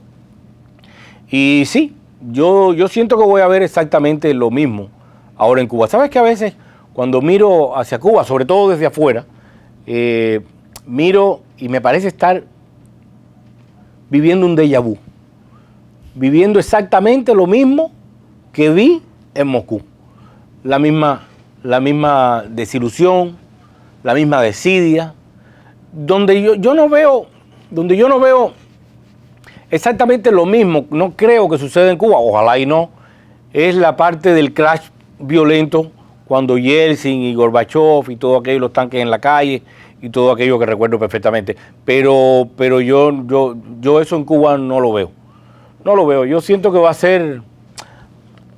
Y sí, yo siento que voy a ver exactamente lo mismo ahora en Cuba. ¿Sabes que a veces cuando miro hacia Cuba, sobre todo desde afuera, miro y me parece estar viviendo un déjà vu, viviendo exactamente lo mismo que vi en Moscú? La misma desilusión, la misma desidia, donde yo no veo exactamente lo mismo, no creo que suceda en Cuba, ojalá y no, es la parte del crash violento cuando Yeltsin y Gorbachev y todo aquello, los tanques en la calle y todo aquello que recuerdo perfectamente. Pero yo eso en Cuba no lo veo. No lo veo. Yo siento que va a ser...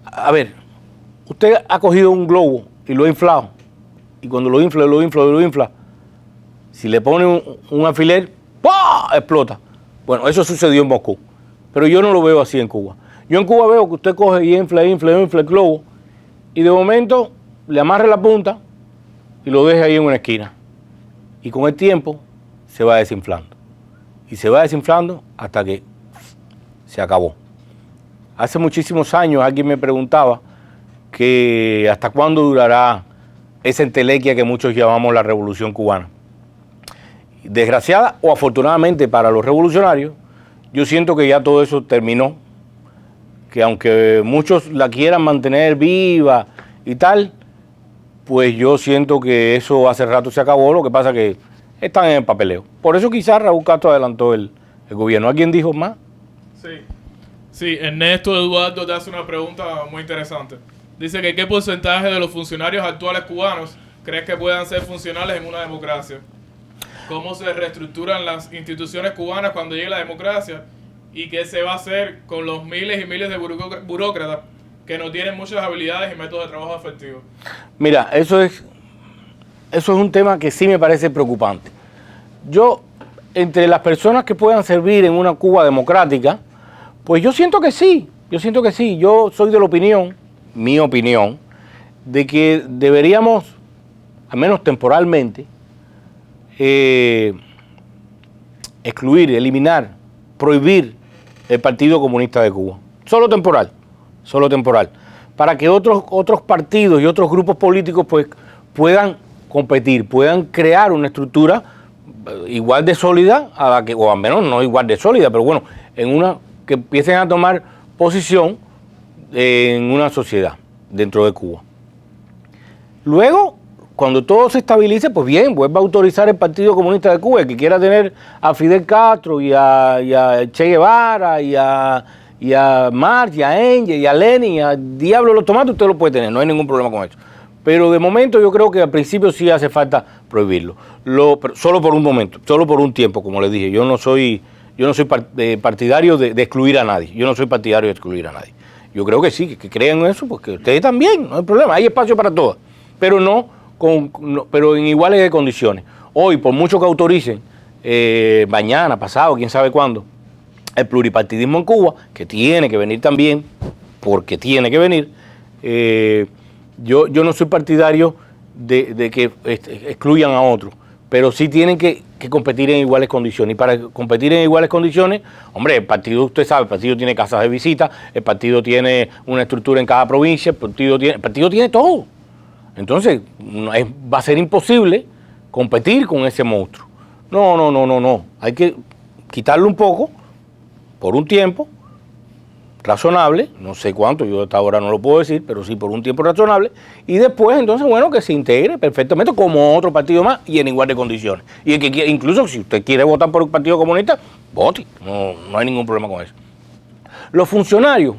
A ver, usted ha cogido un globo y lo ha inflado. Y cuando lo infla, si le pone un alfiler, ¡pah!, explota. Bueno, eso sucedió en Moscú. Pero yo no lo veo así en Cuba. Yo en Cuba veo que usted coge y infla el globo y de momento le amarre la punta y lo deja ahí en una esquina. Y con el tiempo se va desinflando. Y se va desinflando hasta que se acabó. Hace muchísimos años alguien me preguntaba que hasta cuándo durará esa entelequia que muchos llamamos la Revolución Cubana. Desgraciada o afortunadamente para los revolucionarios, yo siento que ya todo eso terminó, que aunque muchos la quieran mantener viva y tal, pues yo siento que eso hace rato se acabó. Lo que pasa es que están en el papeleo. Por eso quizás Raúl Castro adelantó el gobierno. ¿Alguien dijo más? Sí, Ernesto Eduardo te hace una pregunta muy interesante. Dice que ¿qué porcentaje de los funcionarios actuales cubanos crees que puedan ser funcionales en una democracia? ¿Cómo se reestructuran las instituciones cubanas cuando llegue la democracia? ¿Y qué se va a hacer con los miles y miles de burócratas que no tienen muchas habilidades y métodos de trabajo efectivos? Mira, eso es un tema que sí me parece preocupante. Yo, entre las personas que puedan servir en una Cuba democrática, pues yo siento que sí. Yo soy de la opinión, mi opinión, de que deberíamos, al menos temporalmente, excluir, eliminar, prohibir el Partido Comunista de Cuba. Solo temporal, para que otros partidos y otros grupos políticos pues puedan competir, puedan crear una estructura igual de sólida a la que, o al menos no igual de sólida, pero bueno, en una que empiecen a tomar posición en una sociedad dentro de Cuba. Luego, cuando todo se estabilice, pues bien, vuelva a autorizar el Partido Comunista de Cuba, el que quiera tener a Fidel Castro y a Che Guevara y a Marx y a Engels y a Lenin y a Diablo los tomates, usted lo puede tener, no hay ningún problema con eso. Pero de momento yo creo que al principio sí hace falta prohibirlo. Pero solo por un momento, solo por un tiempo, como les dije. Yo no soy partidario de excluir a nadie. Yo creo que sí, que crean eso, porque ustedes también, no hay problema, hay espacio para todas. Pero pero en iguales de condiciones. Hoy, por mucho que autoricen, mañana, pasado, quién sabe cuándo, el pluripartidismo en Cuba, que tiene que venir también, porque tiene que venir, yo no soy partidario de que excluyan a otros, pero sí tienen que competir en iguales condiciones. Y para competir en iguales condiciones, hombre, el partido, usted sabe, el partido tiene casas de visita, el partido tiene una estructura en cada provincia, el partido tiene todo. Entonces, va a ser imposible competir con ese monstruo. No. Hay que quitarlo un poco, por un tiempo razonable, no sé cuánto, yo hasta ahora no lo puedo decir, pero sí por un tiempo razonable, y después, entonces, bueno, que se integre perfectamente como otro partido más y en igual de condiciones. Y el que quiera, incluso si usted quiere votar por el Partido Comunista, vote, no hay ningún problema con eso. Los funcionarios,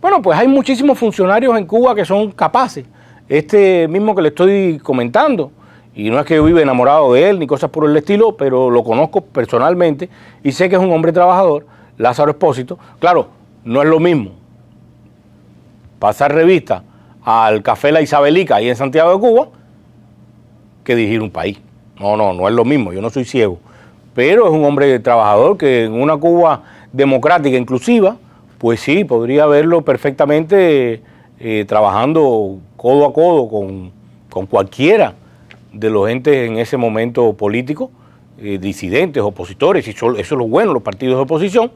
bueno, pues hay muchísimos funcionarios en Cuba que son capaces. Este mismo que le estoy comentando, y no es que yo viva enamorado de él ni cosas por el estilo, pero lo conozco personalmente y sé que es un hombre trabajador, Lázaro Espósito. Claro, no es lo mismo pasar revista al Café La Isabelica ahí en Santiago de Cuba que dirigir un país. No es lo mismo, yo no soy ciego, pero es un hombre trabajador que en una Cuba democrática, inclusiva, pues sí, podría verlo perfectamente trabajando codo a codo con cualquiera de los entes en ese momento político, disidentes, opositores, y eso es lo bueno, los partidos de oposición,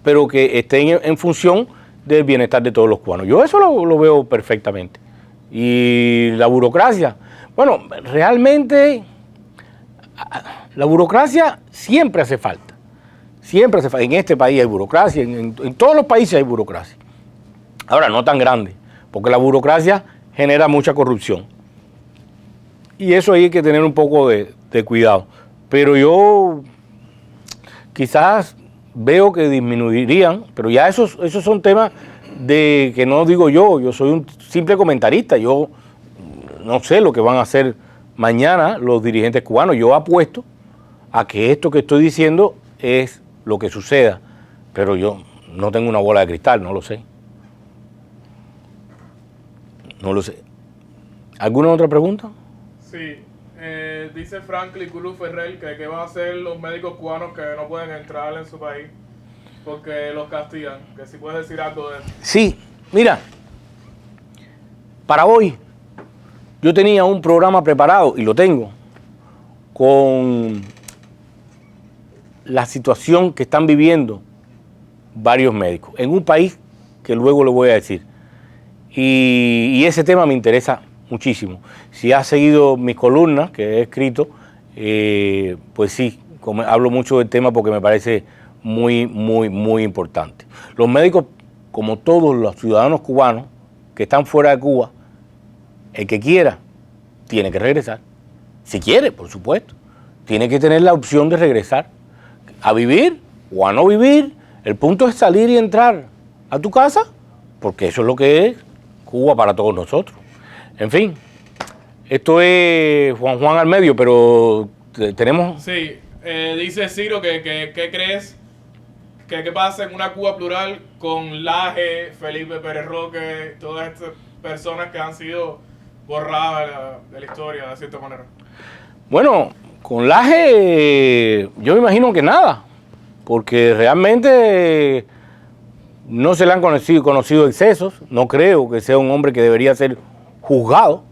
pero que estén en función del bienestar de todos los cubanos. Yo eso lo veo perfectamente. Y la burocracia, bueno, realmente la burocracia siempre hace falta. Siempre hace falta. En este país hay burocracia, en todos los países hay burocracia. Ahora, no tan grande, porque la burocracia genera mucha corrupción. Y eso ahí hay que tener un poco de cuidado. Pero yo quizás veo que disminuirían, pero ya esos son temas de que no digo yo soy un simple comentarista, yo no sé lo que van a hacer mañana los dirigentes cubanos. Yo apuesto a que esto que estoy diciendo es lo que suceda, pero yo no tengo una bola de cristal, no lo sé. No lo sé. ¿Alguna otra pregunta? Sí, dice Franklin Cruz Ferrer que qué van a hacer los médicos cubanos que no pueden entrar en su país porque los castigan, que si puedes decir algo de eso. Sí, mira, para hoy yo tenía un programa preparado, y lo tengo, con la situación que están viviendo varios médicos en un país que luego le voy a decir. Y ese tema me interesa muchísimo. Si has seguido mis columnas que he escrito, pues sí, hablo mucho del tema porque me parece muy, muy, muy importante. Los médicos, como todos los ciudadanos cubanos que están fuera de Cuba, el que quiera, tiene que regresar. Si quiere, por supuesto. Tiene que tener la opción de regresar a vivir o a no vivir. El punto es salir y entrar a tu casa, porque eso es lo que es Cuba para todos nosotros. En fin, esto es Juan al medio, pero tenemos... Sí, dice Ciro que crees que pasa en una Cuba plural con Laje, Felipe Pérez Roque, todas estas personas que han sido borradas de la historia de cierta manera. Bueno, con Laje yo me imagino que nada, porque realmente no se le han conocido excesos. No creo que sea un hombre que debería ser juzgado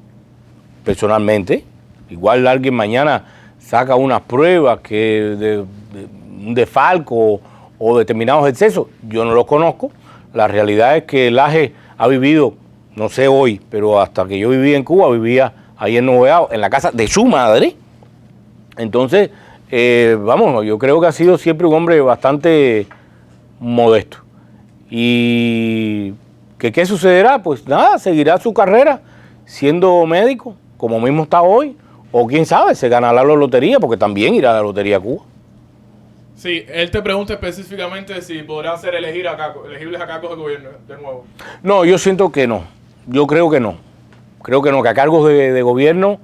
personalmente. Igual alguien mañana saca unas pruebas que de un desfalco o determinados excesos. Yo no los conozco. La realidad es que Laje ha vivido, no sé hoy, pero hasta que yo vivía en Cuba, vivía ahí en Noveao, en la casa de su madre. Entonces, vamos, yo creo que ha sido siempre un hombre bastante modesto. ¿Y qué sucederá? Pues nada, seguirá su carrera siendo médico, como mismo está hoy, o quién sabe, se ganará la lotería, porque también irá a la lotería a Cuba. Sí, él te pregunta específicamente si podrán ser elegibles a cargos de gobierno de nuevo. No, yo siento que no. Yo creo que no. Creo que no, que a cargos de gobierno,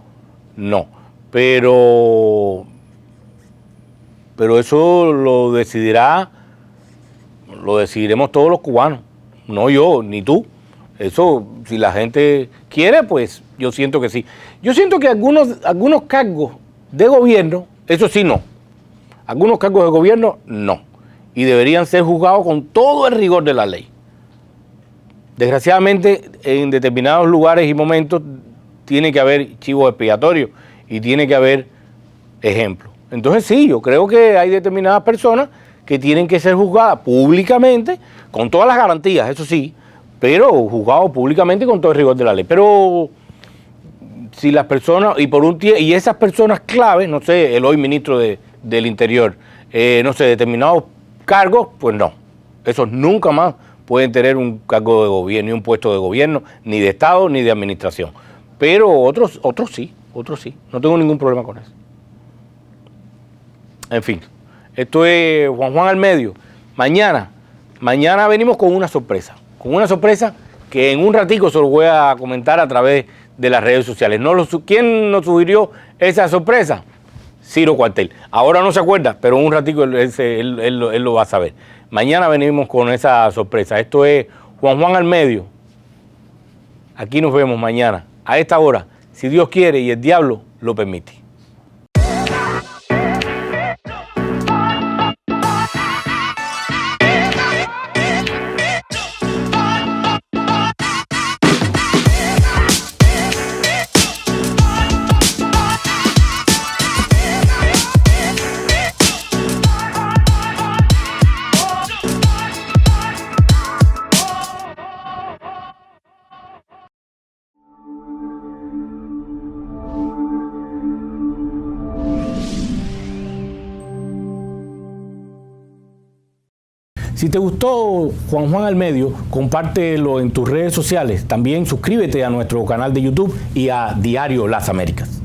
no. Pero eso lo decidiremos todos los cubanos. No yo, ni tú. Eso, si la gente quiere, pues yo siento que sí. Yo siento que algunos cargos de gobierno, eso sí no. Algunos cargos de gobierno, no. Y deberían ser juzgados con todo el rigor de la ley. Desgraciadamente, en determinados lugares y momentos, tiene que haber chivos expiatorios y tiene que haber ejemplos. Entonces sí, yo creo que hay determinadas personas que tienen que ser juzgadas públicamente, con todas las garantías, eso sí, pero juzgados públicamente con todo el rigor de la ley. Pero si las personas, y esas personas claves, no sé, el hoy ministro del Interior, no sé, determinados cargos, pues no. Esos nunca más pueden tener un cargo de gobierno, ni un puesto de gobierno, ni de Estado, ni de administración. Pero otros sí. No tengo ningún problema con eso. En fin, esto es Juan al medio. Mañana venimos con una sorpresa. Que en un ratico se lo voy a comentar a través de las redes sociales. ¿Quién nos sugirió esa sorpresa? Ciro Cuartel. Ahora no se acuerda, pero en un ratico él lo va a saber. Mañana venimos con esa sorpresa. Esto es Juan al medio. Aquí nos vemos mañana, a esta hora, si Dios quiere y el diablo lo permite. Si te gustó Juan Juan al Medio, compártelo en tus redes sociales. También suscríbete a nuestro canal de YouTube y a Diario Las Américas.